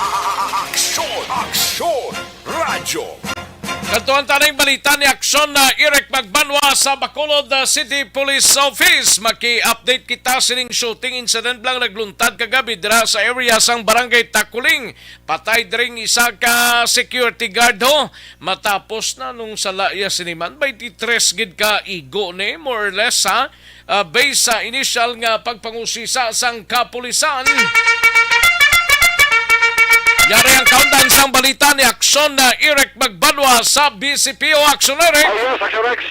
Aksyon! Aksyon! Radyo! Kantuan tanay balita ni Aksyon na Eric Magbanwa sa Bacolod City Police Office. Maki-update kita sining shooting incident lang nagluntad kagabi dira sa area sang Barangay Takuling. Patay dring isa ka security guard ho. Matapos na nung salaya siniman 23 gid ka igo ni more or less ha. Based sa initial nga pagpangusisa sang kapulisan. Yari ang countdown sang balita ni Aksyon na Eric Magbanwa sa BCPO Aksyon-Eric. Ayos, Aksyon-Rex.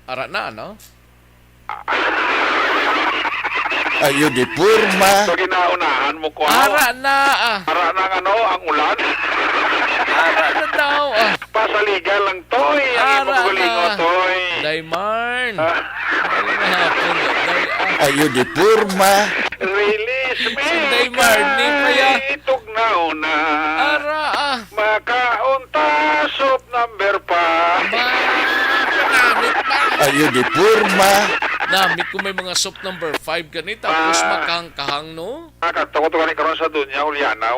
Ara na, no? Ayo di purma. So ginaunahan mo ko. Ara na, Ara na ang ulan. Ara na daw, Pasaligan lang, Toy. Ang imogulingo, Toy. Daymarn. Ayo di purma. Release me. Daymarn, ni kaya. Itugnaw na. Ara, Makaunta, soup number pa. Namit pa. Ayo di purma. Namit ko may mga soup number 5 ganit. Tapos makangkahang, no? Takot ka ni karon sa dunya, Uliana,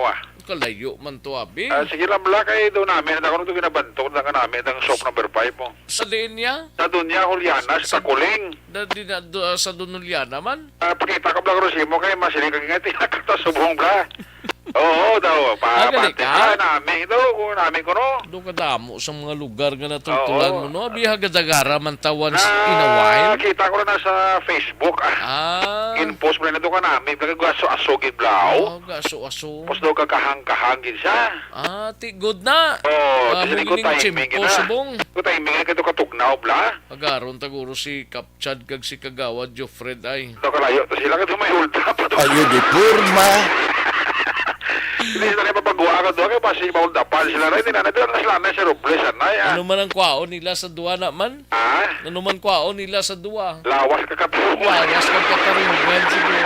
Kalayo man to, abi. Sige lang, Black, ay doon namin. Ako nito ginabantok na ka namin ang soap number 5 mo. Sa linya? Sa dunya, Juliana, sa Takuling. Sa Dunuliana man? Pakita ka, Black Rosimo, kay masiling kang nga tinakata subong, Black. Oo, daw. Papantika namin ito. Kung namin ko, no? Doon kadamo sa mga lugar nga natutulan mo, no? Abi hagadagara man tawan in a while. Kita ko na sa Facebook. In-post mo na ito ka namin. Gaso-asogin, Blau. Gaso-aso. Post daw kakahang-kahangin siya. Good na. Oo, kasi ko timing na. Subong. Ko timing na kito katugnaw, Bla. Agaron taguro si Kapchad kag si Kagawad Jofred ay. Ito kalayo. Ito sila ka may ultra pa doon. Ayo di purma. Hindi sila papagawa ka doon. Kaya pa si Mauldapan sila rin. Hindi na sila na si Robles. Ano man ang kwaon nila sa duwa naman? Ano man kwaon nila sa duwa? Lawas ka katarungan. Lawas ka katarungan siguro.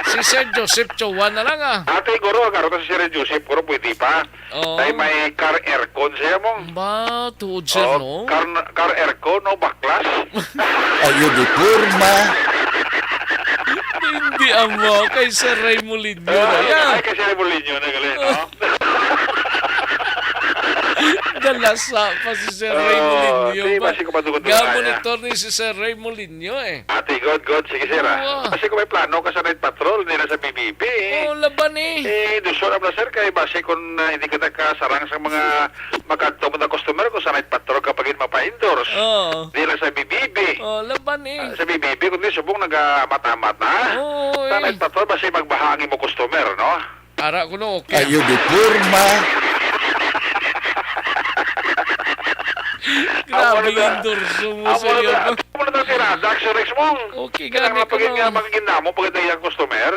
Si Sir Joseph Chowan na lang Ate, guro, karoon si Sir Joseph, guro, pwede pa. Dahil may car aircon siya mo. Ba, tuod sir, no? Car aircon, no, baklas. Ayo di purma. Hindi amo, kay Sir Ray Molino na yan. Ay, kay Sir Ray Molino na gali, no? Galasa pa si Sir Ray Molino ba? Gamonitor Gamonitor ni si Sir Ray Molino Ate, good. Sige, sir. Kasi kung may plano ka sa night patrol, hindi na sa BBB. Laban Dusor na, sir, kay base kung hindi ka nakasarang sa mga magkantong na customer kung sa night patrol kapag mapa-indoors. Hindi lang sa BBB. Laban Sa BBB, kundi subong nag-matamat na. Sa night patrol, base magbahagi mo customer, no? Ara ko no, okay. Ayo di purma. Grabe yung dorso mo sa iyo. Ako na ito tirada, Aksyon-Rex mo. Okay, gani ko no. Pagiging mo, pagkita yung customer,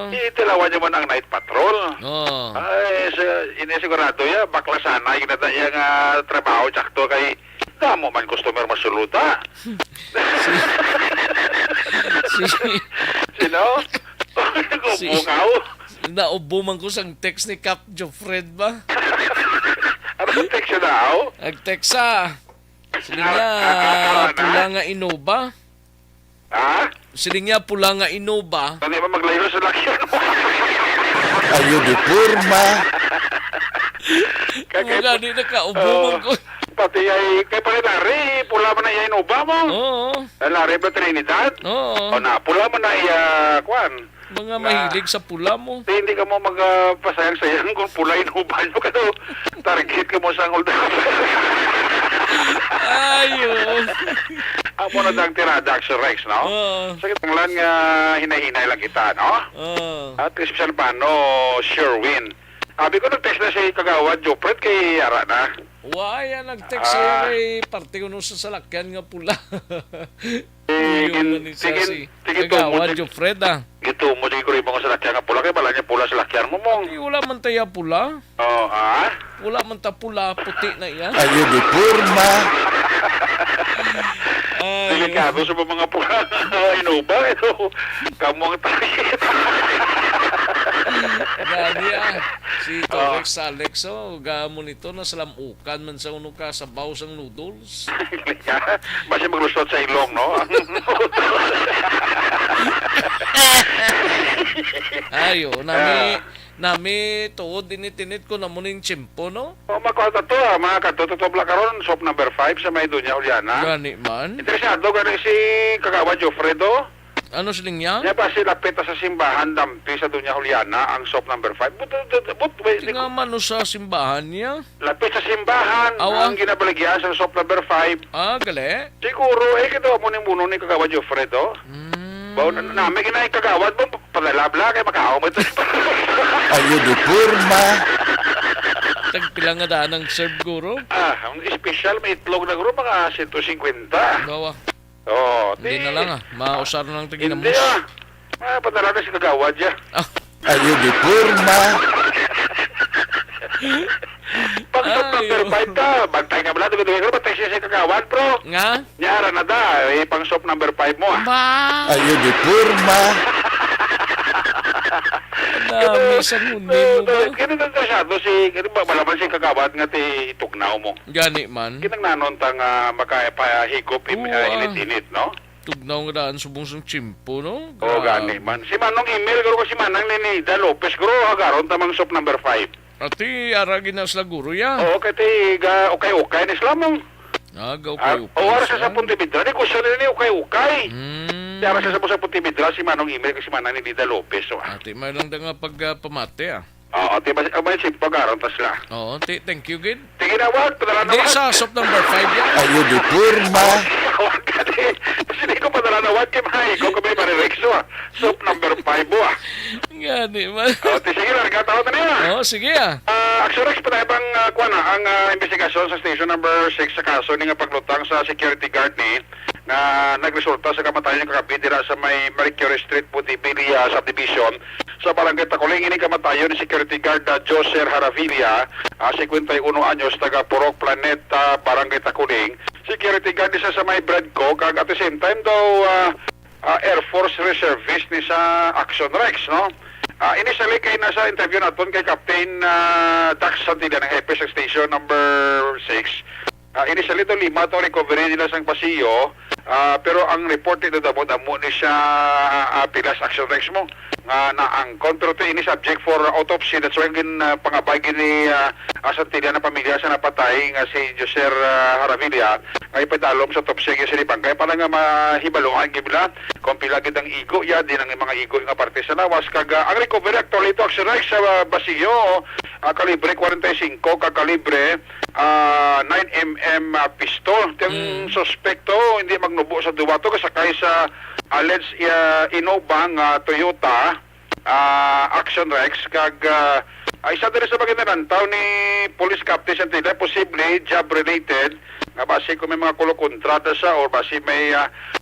itilawan niyo man ang night patrol. Ay, inisigurado ya, bakla sana, yung trabaho, tsakto kay damo man customer masuluta. Sino? Kumbungaw. Naubo man ko sang text ni Cap Jofred ba? Ano ang text siya daw? Nag-text sa. Siling niya, pula nga Innova. Siling niya, pula nga Innova. Hindi ba maglayo sa lakyan mo? Ayo di purma. Kaya gani na kaubo man ko. Pati ay, kay Lari, pula man na iya Innova mo. Lari ba Trinidad? O na, pula man na iya, kwan. Mga mahilig sa pula mo. Hindi ka mo magpasayang-sayang kung pula Innova nyo ka to. Target ka mo sa old. Ayun. Amo na dang tirada, Aksyon-Rex, no? Sakit ang lan nga hinahinay lang kita, no? At special pa, no, sure win. Sabi ko, nag-text na si Kagawad Jopret kay Yara na. Waya nag-text siya kay parte ko nung sa salakyan nga pula. Yung manisa si Kagawad Jofred Gito mo di ko rin mga salakyan nga pula kay bala niya pula salakyan mo mong. Ay, wala man tayo pula. Oo, Wala man ta pula, puti na yan. Ayo di porma. Delikado sa mga pula. Inuba, ito. Kamu ang target. Gani si Torex Alex, gamon ito na salamukan man sa uno ka sa baw sang noodles. Basta maglusot sa ilong, no? Ayo, nami tuod dinit-init ko na muning tsimpo, no? Makota to, mga katututobla karon shop number 5 sa may Dunya Juliana. Gani man. Interesado gani si Kagawad Jofredo. Ano siling niya? Niya pa sila peta sa simbahan dampi sa Dunya Juliana ang shop number 5. Tinga man sa simbahan niya. Lapit sa simbahan ang ginabaligyan sa shop number 5. Gali? Siguro, kito mo ni muno ni Kagawad Jofredo. Bawa na namin ginay Kagawad mo, palalabla kay makaaw mo ito. Ayo di porma. Tagpila nga daan ng serve guro? Ang special may itlog na guro, mga 150. Gawa. Hindi na lang mausar na lang tingin Hindi padala na si Kagawad ya. Ayo di porma. Pag shop number 5 ka, bantay nga bala, bantay siya si Kagawad, bro. Nga? Nyara na da, pang shop number 5 mo. Ayo di porma. Dami sa ngunin mo ba? Kaya nagkasado si, malaman si Kagawad nga ti itugnaw mo. Gani man. Kinagnanon tang makapahigop init-init, no? Tugnaw nga daan subong sang chimpo, no? Oo, gani man. Si Manong email, garo ko si Manang Lenida Lopez, garo hagaron tamang shop number 5. Ati, aragin na sila guro ya. Oo, kati, okay-okay ni Islamong. Okay. Oras sa Puntibidra, ni gusto nila ni okay-okay. Kaya sa Puntibidra, si Manong email kasi Manang Lenida Lopez. Ati, may lang nga pagpamate Oo, di ba may sip pag-aron tas la. Oo, thank you, Gid. Tingin padala na. Hindi sa shop number 5 yan. Ayo di porma. Hindi ko padala na wag kay Mahay. Kung kami marirekso shop number 5 Gani man. Sige lang, katawad na niya. Sige Axorex pa tayo bang ang investigasyon sa station number 6 sa kaso ni nga paglutang sa security guard ni na nagresulta sa kamatayan ng kagabi dira sa may Mercury Street, Putibilia subdivision sa barangay Takuling. Ini kamatayon ni security guard Joser Haravilla, 51 anyos, taga Purok Planeta, barangay Takuling. Security guard isa sa may Bradco, kag at the same time daw Air Force Reservist ni sa Action Rex, no? Initially kay nasa interview natin kay Captain Dax Santilla ng EPS station number 6. Initially to 5 to recovery nila sang pasiyo, pero ang report nito damo ni siya pilas Action Rex mo na ang kontrol to ini subject for autopsy. That's why pangabay ni Santilla na pamilya sa napatay nga si Joser Haravilla ngay padalom sa autopsy nga si Bangkay para nga mahibalungan gibla kung pila gid ang igo ya din ang mga igo nga parte sa lawas kag ang recovery actually to Action Rex sa basiyo kalibre 45 kag kalibre 9mm pistol. Yung suspekto hindi magnubo sa duwato kasakay sa alleged Innova Toyota Action Rex kag isa din sa pagkinarantaw ni Police Captain Santilla, posible job related nga basi kung may mga kulo-kontrata siya or basi may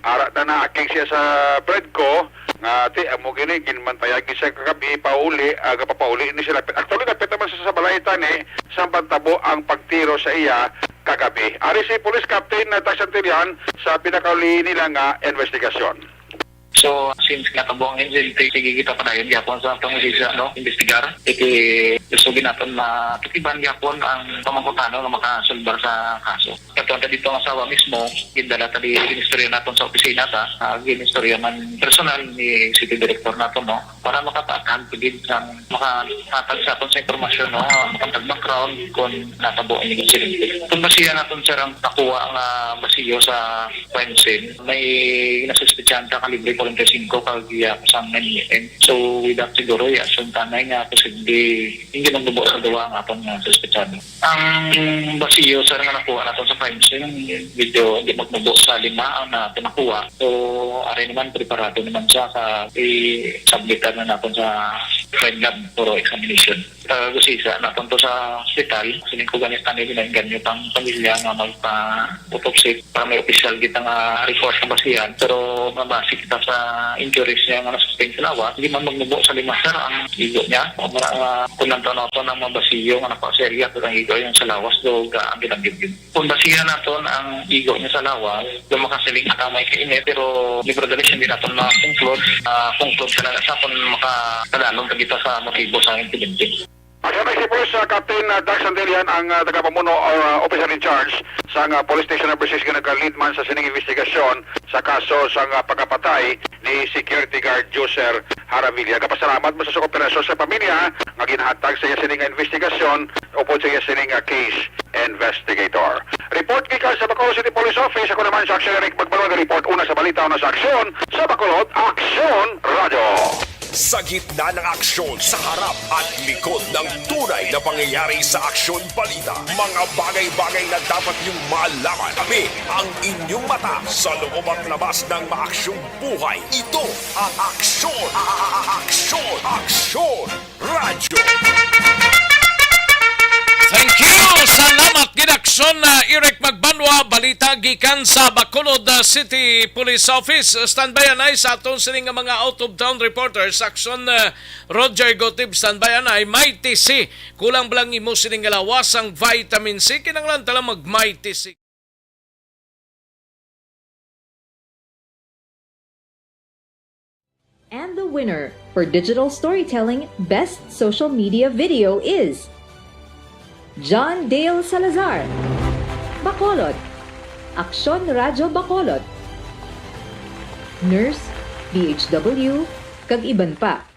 arat na naaking siya sa Bradco nga ti amo gini ginmantayagi siya kagabi pauli papauli ni sila. Actually napit naman sa balaitan sa pantabo ang pagtiro sa iya kagabi. Ari si Police Captain Dax Santilla sa pinakauli nila nga investigasyon. So, since katabo ang engine, sige kita pa tayo gyapon sa atong investigar. Gusto ginaton matutiban gyapon ang pamangkutano nga makasulbar sa kaso. Katong dito ang asawa mismo, gindala tadi ginistorya naton sa opisina ta, ginistorya man personal ni City Director naton no, para makapaakan pagid sang makahatag sa aton sa impormasyon no, makatag background kung natabo ang insidente. Kung basiya naton sarang nakuha ang basiyo sa crime scene, may nasuspetsahan ka kalibre 45 kagya sang 9mm. So, with that siguro, action tanay nga posible hindi nang dubo sa duwa ang atong suspetsado. Ang basiyo sa nga nakuha natin sa crime scene, video hindi magnubo sa 5 ang nakuha. So, aray naman, preparado naman siya sa i-submitan na natin sa crime lab for examination. Gusisa na tunto sa hospital. Sining ko ganit na ganyo pang pamilya nga magpa-autopsy para may official kita nga report na basihan. Pero mabasi kita sa injuries niya nga nasustain sa lawas. Hindi man magnubo sa limasar ang igo niya. O kunang taon-taon ang mabasiyo nga napaserya pero ang igo yung sa lawas do ang ginagibig. Kung basihan naton ang igo niya sa lawas, do makasiling na kamay kainit pero libradali siya hindi naton ma-conclude. Conclude ka na sa kung makakadalong kita sa motibo sa incident. Asya si Police Captain Dax Sandelian ang tagapamuno or officer in charge sa Police Station number 6 nga nagka-lead man sa sining investigasyon sa kaso sa pagkapatay ni security guard Joser Haravilla. Kapasalamat mo sa kooperasyon sa pamilya nga ginhatag sa iya sining investigasyon upod sa iya sining case investigator. Report gikan sa Bacolod City Police Office. Ako naman sa Aksyon Eric Magbalon. Report una sa balita una sa Aksyon sa Bacolod Aksyon Radio. Sa gitna ng aksyon, sa harap at likod ng tunay na pangyayari sa Aksyon Balita, mga bagay-bagay na dapat niyong malaman. Kami ang inyong mata sa loob at labas ng maaksyong buhay. Ito ang Aksyon! Aksyon! Aksyon! Radyo! Thank you! Salamat ginaksyon na Eric Magbanwa, balita gikan sa Bacolod City Police Office. Standbyan ay sa atong sining mga out-of-town reporters. Aksyon Roger Gotib, standbyan ay Mighty C. Kulang balang imo sining lawas ang vitamin C. Kinanglan tala mag Mighty C. And the winner for Digital Storytelling Best Social Media Video is John Dale Salazar, Bacolod, Aksyon Radyo Bacolod, Nurse, DHW, kag iban pa.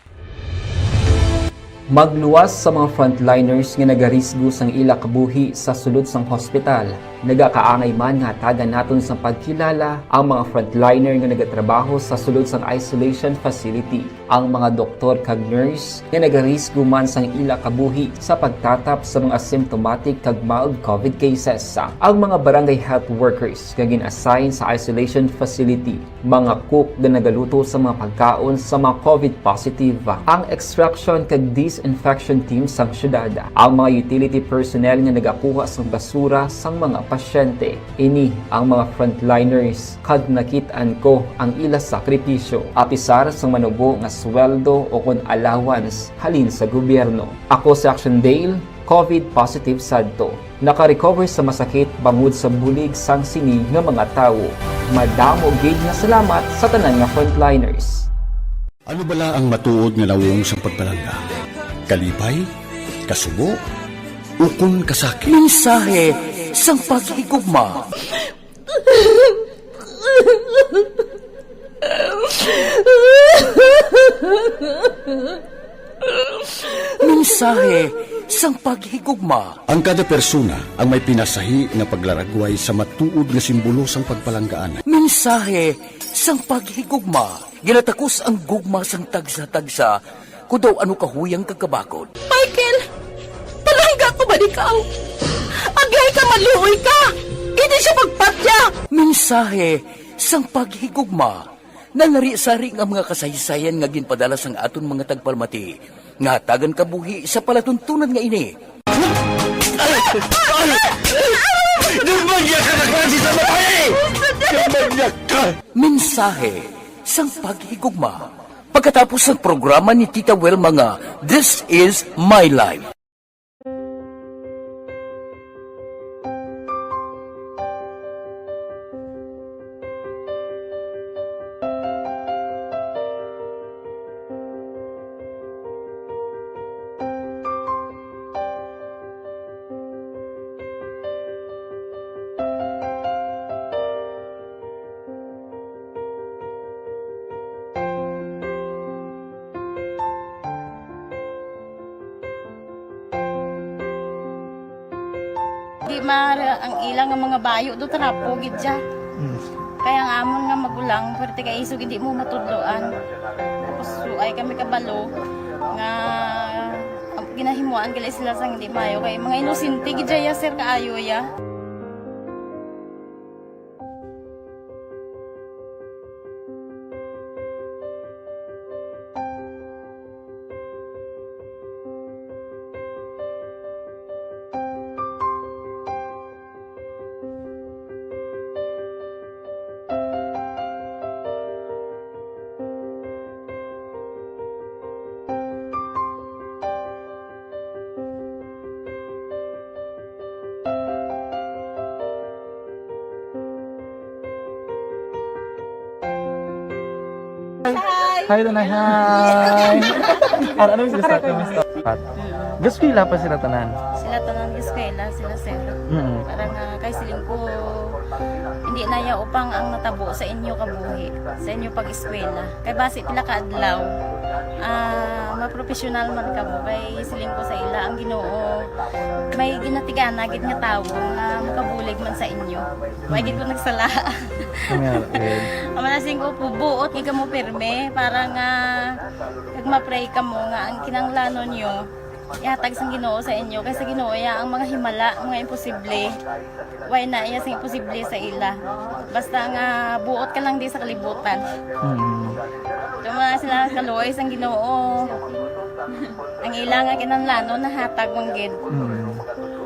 Magluwas sa mga frontliners nga nagarisgo sang ila kabuhi sa sulod sang hospital. Nagakaangay man nga tagan naton sa pagkilala ang mga frontliner nga nagatrabaho sa sulod sang isolation facility. Ang mga doktor kag nurse nga nagarisgo man sang ila kabuhi sa pagtatap sa mga asymptomatic kag mild COVID cases. Ang mga barangay health workers nga gin-assign sa isolation facility, mga cook nga nagaluto sa mga pagkaon sa mga COVID positive, ang extraction kag disinfection team sang syudad, ang mga utility personnel nga nagakuha sang basura sang mga pasyente. Ini ang mga frontliners kag nakit-an ko ang ila sakripisyo apisar sang manubo nga sweldo o kun allowance halin sa gobyerno. Ako si Action Dale, COVID positive sadto. Naka-recover sa masakit bangod sa bulig sang sinig nga mga tawo. Madamo gid nga salamat sa tanan nga frontliners. Ano bala ang matuod nga lawong sa pagpalangga? Kalipay? Kasubo? Ukon kasakit? Mensahe sang paghigugma. Mensahe sang paghigugma. Ang kada persona ang may pinasahi nga paglaragway sa matuod nga simbolo sang pagpalanggaan. Mensahe sang paghigugma. Ginatakos ang gugma sang tagsa-tagsa kudaw ano kahuyang kagkabakod. Michael! Palangga ko ba ikaw? Agay ka, maluoy ka! Hindi siya magpatya! Mensahe sang paghigugma. Nanari-sari ang mga kasaysayan nga ginpadala sang aton mga tagpalmati. Nga tagan kabuhi sa palatuntunan nga ini. Dumagya ka na klase sa babae! Dumagya ka! Mensahe sang paghigugma. Pagkatapos ng programa ni Tita Welma nga, This is My Life. Di mara ang ilang nga mga bayo do trapo gid siya. Kaya nga amon nga magulang pwerte kay isog hindi mo matudloan. Tapos ay kami kabalo nga ginahimuan gali sila sang hindi mayo kay mga inosente gid ya sir kaayo ya. Hi, Tanay. Hi. Ano yung gusto natin? Gaskwila pa sila tanan. Sila tanan eskwela, sila sir. Parang kay siling ko hindi na ya upang ang natabo sa inyo kabuhi, sa inyo pag-eskwela. Kay base pila ka adlaw. Maprofessional man ka mo kay siling ko sa ila ang Ginoo. May ginatigana gid nga tawo nga makabulig man sa inyo. Way gid ko nagsala. Amanasing ko po buot nga mo pirme para nga kag ma-pray ka mo nga ang kinanglanon niyo ihatag sang Ginoo sa inyo kay sa Ginoo ya ang mga himala, mga imposible. Way na iya sing imposible sa ila. Basta nga buot ka lang di sa kalibutan. Tuma sila kaluoy sang Ginoo. Ang ila nga kinanglanon nahatag mong gid.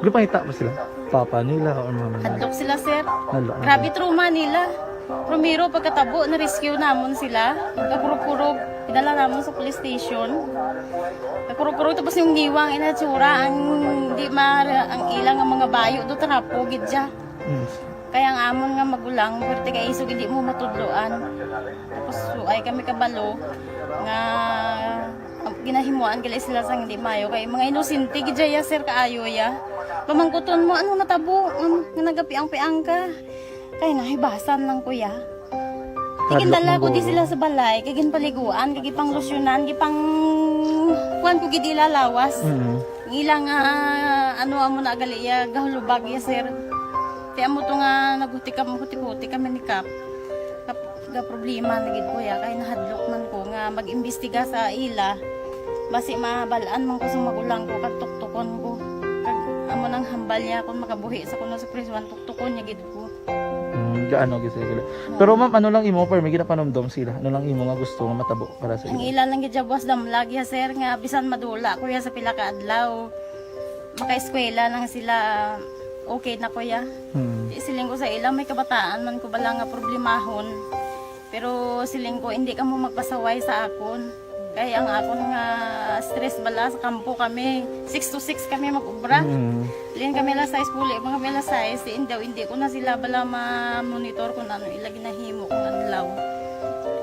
Gupangita ba sila? Papa nila o mama nila? Hadlok sila sir. Grabe trauma nila. Primero pagkatabo na-rescue namon sila. Pagkakurog-kurog, pinala namon sa police station. Pagkurog-kurog tapos yung giwang inatsura ang di ang ilang nga mga bayo do trapo gidya. Kaya ang amon nga magulang perti kay isog hindi mo matudloan. Tapos ay kami kabalo nga ginahimuan kila sila sang hindi mayo kay mga inosente gidya sir kaayo ya. Pamangkuton mo ano natabo nga nagapiang-piang ka. Kaya nahibasan lang kuya. Kagindala ko di sila sa balay, kagin paliguan, kagipang losyunan, gipang kuan ko gidi lalawas. Ilang ano amo na agali ya gahulubag ya sir. Kaya mo to nga naguti kami ni Kap. Ga problema na gid kuya kay nahadlok man ko nga mag-imbestiga sa ila. Basi mabalaan man ko sa magulang ko kag tuktukon ko. Kag amo nang hambal niya kung makabuhi sa kuno sa prison tuktukon niya gid ko. Gaano gid sila. Pero ma'am, ano lang imo per may ginapanomdom sila? Ano lang imo nga gusto nga matabo para sa ang imo? ila lang gid jabwas damlag ya sir nga bisan madula kuya sa pila ka adlaw. Maka-eskwela lang sila okay na kuya. Siling ko sa ila may kabataan man ko bala nga problemahon. Pero siling ko hindi ka mo magpasaway sa akon. Kaya ang akon nga stress bala sa kampo kami. 6 to 6 kami mag-ubra. Lin kami la size puli, mga kami la size. Hindi ko na sila bala ma-monitor kung ano ila ginahimo kung adlaw.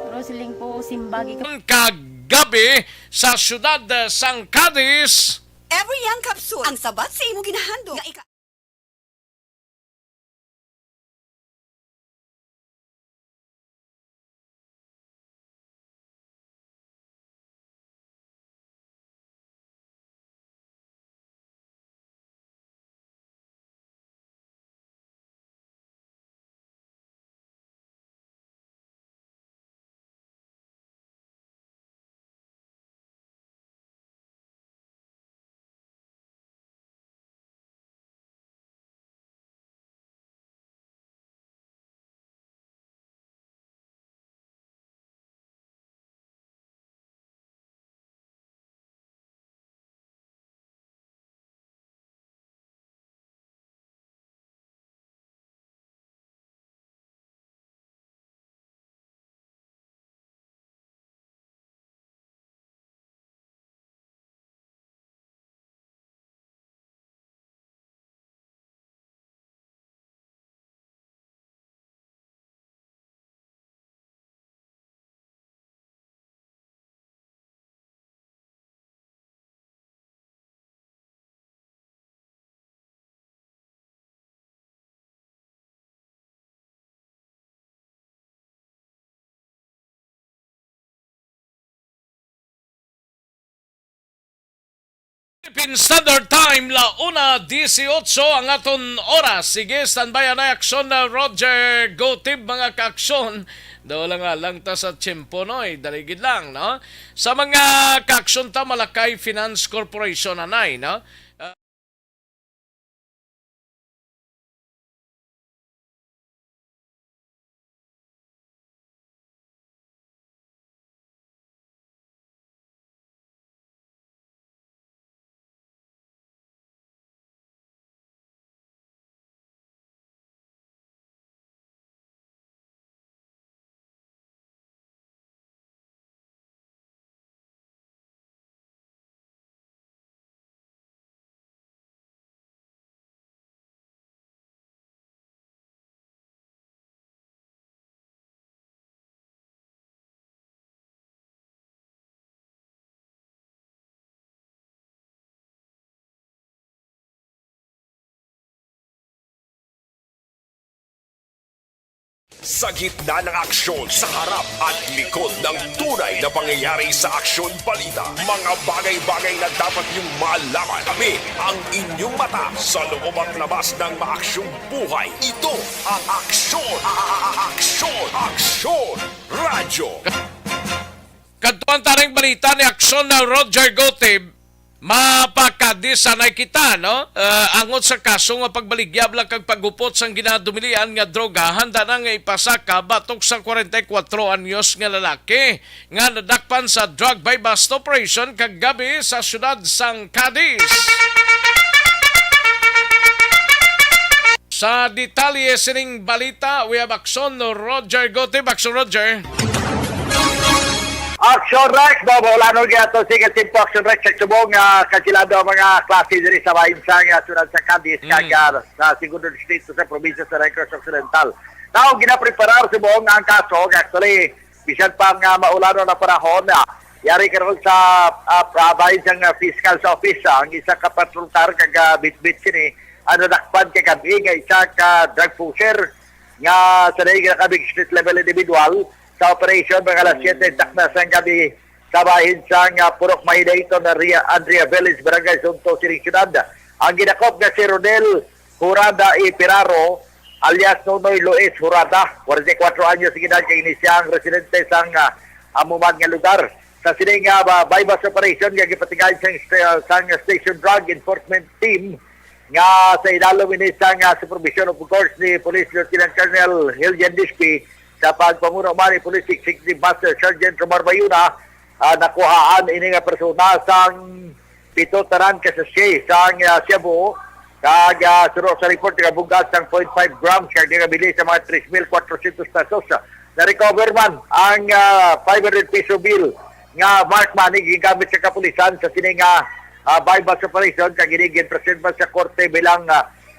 Pero siling ko simbagi ka. Kagabi sa syudad sang Cadiz. Every young capsule ang sabat sa imo ginahando. Philippine Standard Time, la 1:18 ang aton oras. Sige, standby na aksyon na Roger Gotib, mga kaaksyon. Dawala nga lang ta sa tiyempo, no? Daligid lang, no? Sa mga kaaksyon ta, Malakay Finance Corporation, anay, no? Sa gitna ng aksyon, sa harap at likod ng tunay na pangyayari sa aksyon balita, mga bagay-bagay na dapat niyong malaman. Kami ang inyong mata sa loob at labas ng maaksyong buhay. Ito ang Aksyon! Aksyon! Aksyon! Radyo! Kadtuan taring balita ni Aksyon na Roger Gotib, mapakadisanay kita, no? Angot sa kaso nga pagbaligyab lang kag pagupot sang ginadumilian nga droga, handa na nga ipasaka batok sa 44 anyos nga lalaki nga nadakpan sa drug by bust operation kagabi sa syudad sang Cadiz. Sa detalye sining balita, we have Aksyon Roger Gotib. Aksyon Roger. Action Rex, Bobo, wala nung gato, sige, simpo Action Rex, sa subong, kasilado ang mga klase diri sa Mainsang, sunod sa Cadiz, kagar, sa segundo distrito sa probinsya sa Negros Occidental. Now, ginapreparar subong ang kaso, actually, bisan pa nga maulano na panahon, yari karon sa Mainsang Fiscal Office, ang isa ka patrultar, kag bit-bit sini, dakpan kay gabi, nga isa ka drug pusher, nga sa daig na kabig street level individual, sa operation mga alas 7 takna sa gabi sa bahin sang Purok Mahidaito na Andrea Village, Barangay Sunto, Siring Ciudad. Ang ginakop na si Rodel Hurada y Piraro alias Nonoy Luis Hurada, 44 anyos sigidad kay inisyang residente sang amuman nga lugar. Sa sining bypass operation nga gipatingay sang Station Drug Enforcement Team nga sa idalom ini sang supervision of course ni Police Lieutenant Colonel Hiljan Dispi sa pagpamuno man ni Police Executive Master Sergeant Romar Bayuna, nakuhaan ini nga persona sang pito tanan kasasye sang Cebu, kag suro sa report nga bugas sang 0.5 grams kag nabili sa mga 3,400 pesos. Na-recover man ang 500 peso bill nga mark money gigamit sa kapulisan sa sining bypass operation kag ginigin present man sa korte bilang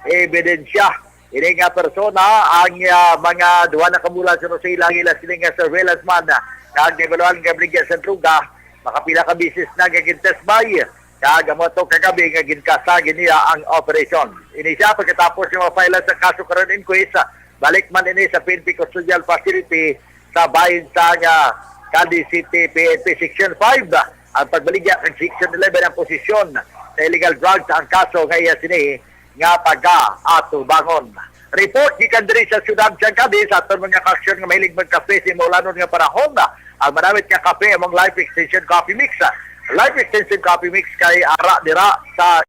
ebidensya. Ini nga persona ang mga duwa na kamulan sa ilang ila sining surveillance man kag nibaluan nga bligya sa druga, makapila ka bisis na gagin test by kag moto kagabi nga ginkasagin niya ang operation. Ini siya pagkatapos yung mapila sa kaso karon inquest, balik man ini sa PNP Custodial Facility sa bahin sa Cadiz City PNP Section 5 ang pagbaligya ng Section 11 ang posisyon sa illegal drugs ang kaso ngaya sini nga pag-atubangon. Report gikan diri sa siyudad sa Cadiz aton mga kaksyon nga mahilig magkape si maulanon nga panahon ang manamit nga kape among Life Extension Coffee Mix. Life Extension Coffee Mix kay ara dira sa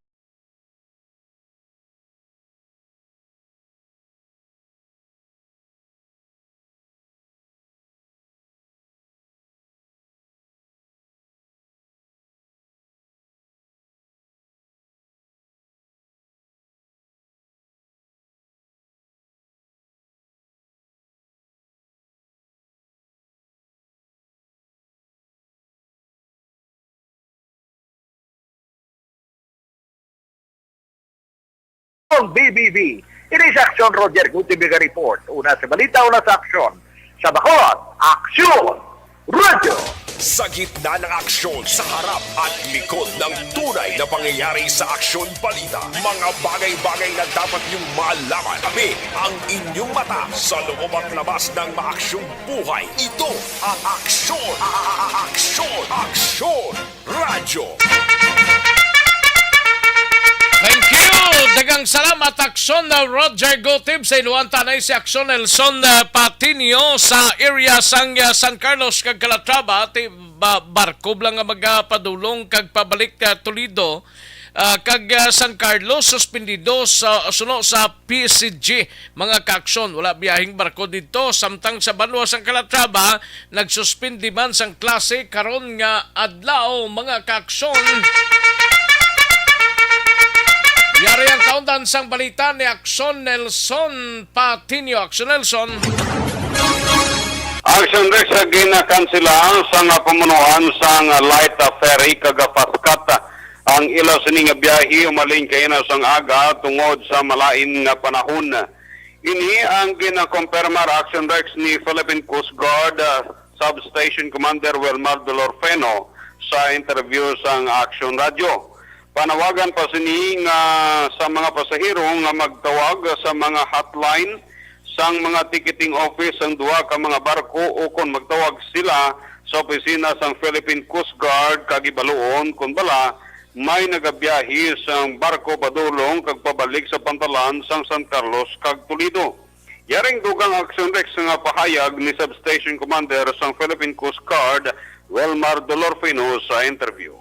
BBB. It is Action Roger Gutibiga Report. Una sa balita, una sa aksyon. Sa bakod, Aksyon Radio. Sa gitna ng aksyon, sa harap at likod ng tunay na pangyayari sa aksyon balita, mga bagay-bagay na dapat niyong malaman. Kami ang inyong mata sa loob at labas ng maaksyong buhay. Ito ang Aksyon! Aksyon! Aksyon! Radyo! Thank you! Dagang salamat Aksyon na Roger Gotib sa iluan tanay si Aksyon Nelson Patinio sa area sang San Carlos kag Calatrava ti barkob lang nga magapadulong kag pabalik Toledo kag San Carlos suspendido sa suno sa PCG mga kaaksyon, wala biyahing barko dito samtang sa Banwa sang Calatrava nagsuspindi man sang klase karon nga adlaw mga kaaksyon. Yari ang kaundan sang balita ni Aksyon Nelson Patinio. Aksyon Nelson. Action Rex sa ginakansilaan sang pamunuan sang light ferry kagapaskat ang ilaw sining biyahe umaling kay na sang aga tungod sa malain nga panahon. Ini ang ginakompirmar Action Rex ni Philippine Coast Guard Substation Commander Wilmar Dolorfeno sa interview sang Action Radio. Panawagan pa sini nga sa mga pasahero nga magtawag sa mga hotline sang mga ticketing office ang duha ka mga barko o kung magtawag sila sa opisina sang Philippine Coast Guard kag ibaluon kung bala may nagabiyahe sang barko padulong kag pabalik sa pantalan sang San Carlos kag Toledo. Yaring dugang action rex nga pahayag ni Substation Commander sang Philippine Coast Guard Welmar Dolorfino sa interview.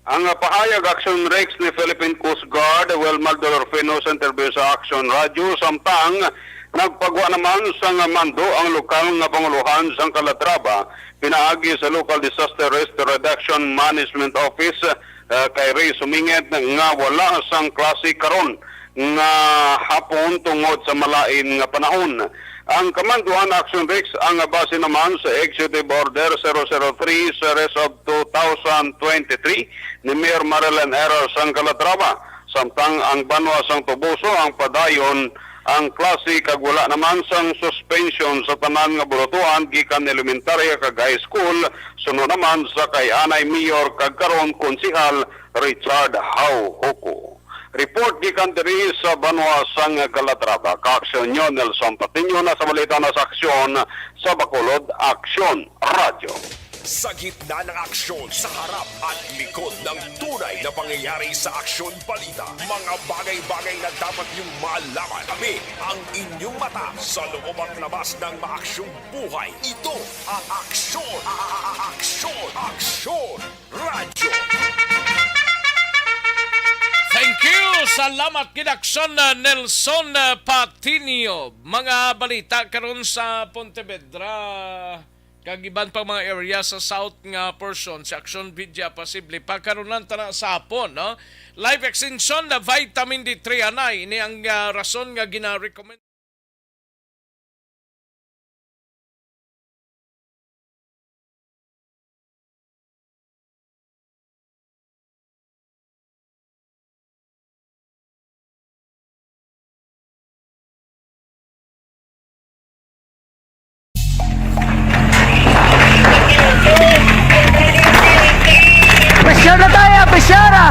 Ang pahayag Action Rex ni Philippine Coast Guard Welmar Dolorfino sa interview sa Action Radio samtang nagpagwa naman sa mando ang lokal nga panguluhan sa Calatrava pinaagi sa Local Disaster Risk Reduction Management Office kay Ray Sumingit nga wala sang klase karon nga hapon tungod sa malain nga panahon. Ang Kamanduan Action Rex ang base naman sa Executive Order 003 Series of 2023 ni Mayor Marilyn Error sang Calatrava. Samtang ang Banwa sang Tubuso ang padayon ang klase kag wala naman sang suspension sa tanan nga burutuan gikan elementarya kag high school sunod naman sa kay Anay Mayor kag karon konsehal Richard Hau Hoko. Report gikan diri sa Banwa sang Calatrava. Ka-aksyon nyo Nelson Patiño na sa balita na sa aksyon sa Bacolod Aksyon Radio. Sa gitna ng aksyon, sa harap at likod ng tunay na pangyayari sa Aksyon Balita, mga bagay-bagay na dapat niyong malaman. Kami ang inyong mata sa loob at labas ng maaksyong buhay. Ito ang Aksyon! Aksyon! Aksyon! Radio! Thank you! Salamat kinaksyon na Nelson Patiño. Mga balita karon sa Pontevedra. Kagiban pa mga area sa south nga portion sa Action Vidya posible pagkaronan tana sa hapon, no? Live extension na vitamin D3 anay ini ang rason nga gina-recommend. Presyara tayo! Presyara!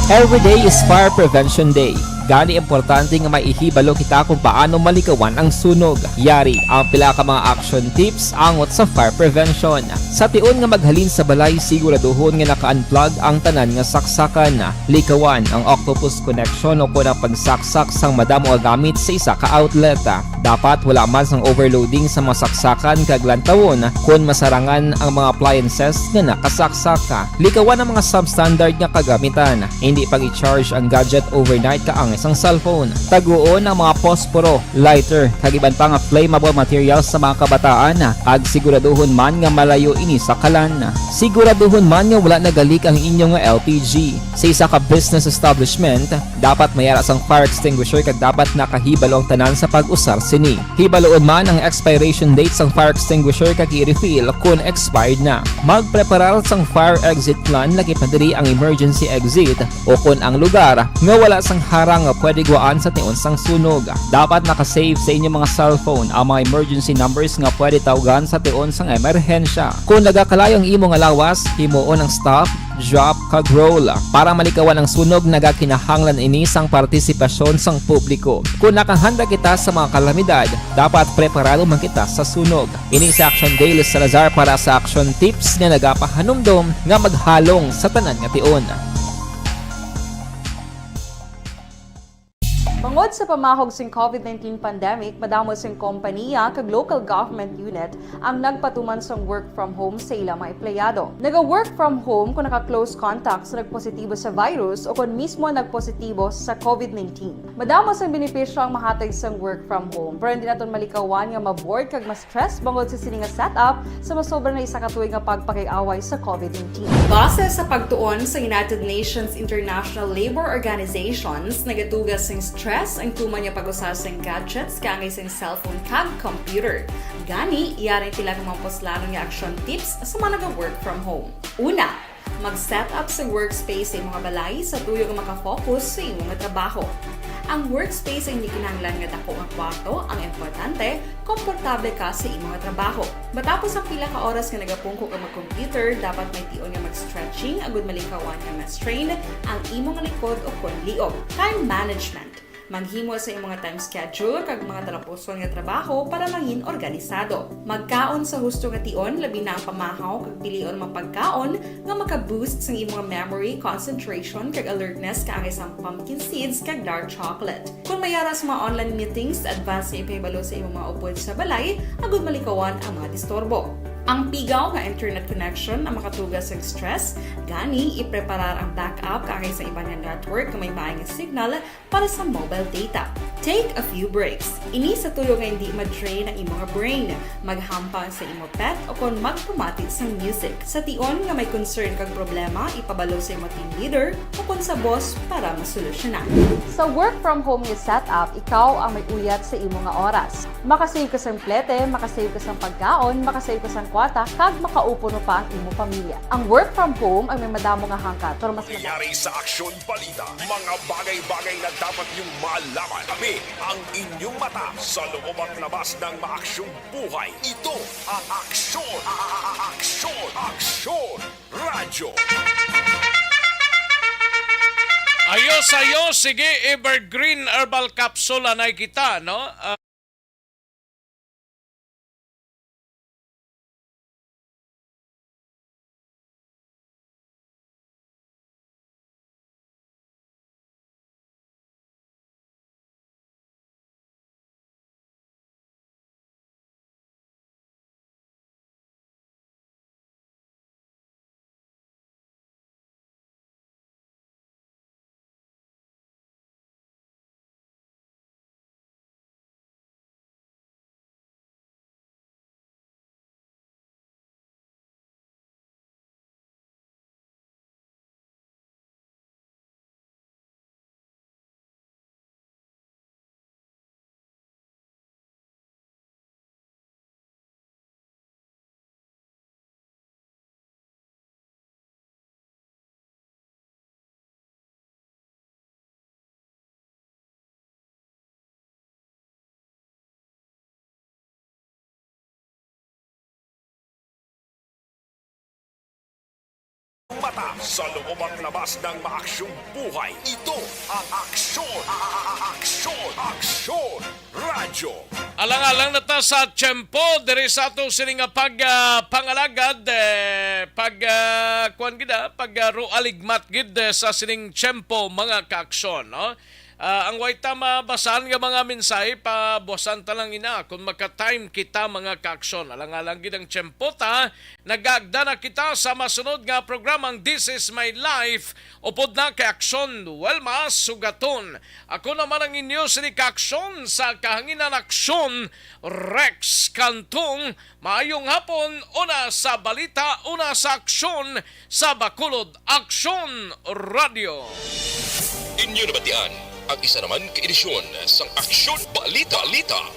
Every day is Fire Prevention Day. Gani importante nga maihibalo kita kung paano malikawan ang sunog. Yari ang pila ka mga action tips angot sa fire prevention. Sa tion nga maghalin sa balay, siguraduhon nga naka-unplug ang tanan nga saksakan. Likawan ang octopus connection o kung ang pagsaksak sang madamo gamit sa isa ka outlet. Dapat wala man sang overloading sa masaksakan kag lantawon kung masarangan ang mga appliances nga nakasaksaka. Likawan ang mga substandard nga kagamitan. Hindi pag i-charge ang gadget overnight kaang isang cellphone. Taguon ang mga posporo, lighter, kagiban pa nga flammable materials sa mga kabataan. Ag siguraduhon man nga malayo ini sa kalan. Siguraduhon man nga wala nagalik ang inyong LPG. Sa isa ka business establishment, dapat mayara sang fire extinguisher kag dapat nakahibalo ang tanan sa pag-usar sini. Hibaloon man ang expiration date sang fire extinguisher kag i-refill kung expired na. Magpreparar sang fire exit plan lagi pa diri ang emergency exit o kung ang lugar nga wala sang harang nga pwede guwaan sa tion sang sunog. Dapat nakasave sa inyong mga cellphone ang mga emergency numbers nga pwede tawagan sa tion sang emerhensya. Kung nagakalayo ang imong alawas, himuon ang stop, drop, kag roll. Para malikawan ang sunog, nagakinahanglan ini sang partisipasyon sang publiko. Kung nakahanda kita sa mga kalamidad, dapat preparado man kita sa sunog. Ini sa Action Daily Salazar para sa action tips na nagapahanumdom nga maghalong sa tanan nga tion. Bangod sa pamahog sing COVID-19 pandemic, madamo sing kompanya kag local government unit ang nagpatuman sang work from home sa ilang mga empleyado. Naga-work from home kung naka-close contact sa nagpositibo sa virus o kung mismo nagpositibo sa COVID-19. Madamo sang benepisyo ang mahatag sang work from home, pero hindi naton malikawan nga ma-bored kag ma-stress bangod sa sini nga setup sa masobra na isa ka tuig nga pagpakiaway sa COVID-19. Base sa pagtuon sa United Nations International Labor Organizations, nagatugas sing stress stress ang tuman niya pag-usasang gadgets kangay sa cellphone kag computer. Gani, iyarin tila ng mga poslano nga action tips sa mga nag-work from home. Una, mag-set up sa workspace sa mga balay sa tuyo nga makafocus sa imong trabaho. Ang workspace ay hindi kinahanglan nga dako ang kwarto, ang importante, komportable ka sa imong trabaho. Matapos ang pila ka oras nga nagapungko ka mag-computer, dapat may tion nga mag-stretching agud malikawan nga ma-strain ang imong likod o kon liog. Time management. Maghimo sa imong mga time schedule kag mga talapuson nga trabaho para maging organisado. Magkaon sa husto nga tion, labi na ang pamahaw kag pilion mapagkaon nga maka-boost sa imong memory, concentration kag alertness kaangay sa pumpkin seeds kag dark chocolate. Kung mayara sa mga online meetings, advance sa ipahibalo sa imong mga upod sa balay, agud malikawan ang mga disturbo. Ang pigaw nga internet connection ang makatugas sa stress, gani ipreparar ang backup kaangay sa iba nga network nga may maayong signal para sa mobile data. Take a few breaks. Ini sa tuyo nga hindi ma-drain ang imong brain, maghampang sa imong pet o kon magpumati sa music. Sa tion nga may concern kag problema, ipabalo sa imong team leader o kon sa boss para masolusyonan. Sa work from home nga setup, ikaw ang may uyat sa imong nga oras. Makasave ka sa plete, makasave ka sa pagkaon, makasave ka sa kwata, kag makaupo no pa ang imong pamilya. Ang work from home ay may madamo nga hangkat, pero mas Nangyari sa Aksyon Balita, mga bagay-bagay na dapat niyong malaman. Kami ang inyong mata sa loob at labas ng maaksyong buhay. Ito ang Aksyon! Aksyon! Aksyon! Radyo! Ayos, sige, Evergreen Herbal Capsule na kita, no? Mata sa loob at labas ng maaksyong buhay. Ito ang Aksyon! Aksyon! Aksyon! Radyo! Alang-alang na ta sa tiyempo, diri sa ato sining pangalagad, aligmat gid sa sining tiyempo mga kaaksyon, no? Ang way tama basahan nga mga mensahe pabosan ta lang ina kung maka-time kita mga kaaksyon. Alang-alang gid ang tiyempo ta, nagagda na kita sa masunod nga programang This is My Life upod na kay Aksyon Welma Sugaton. Ako naman ang inyo sini kaaksyon sa kahanginan Aksyon Rex Cantong. Maayong hapon, una sa balita, una sa aksyon sa Bacolod Aksyon Radio. Inyo nabatian ang isa naman ka-edisyon sang Aksyon Balita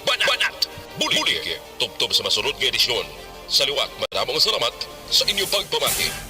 Banat Bulig. Tubtob sa masunod nga edisyon. Sa liwat, maraming salamat sa inyong pagpamati.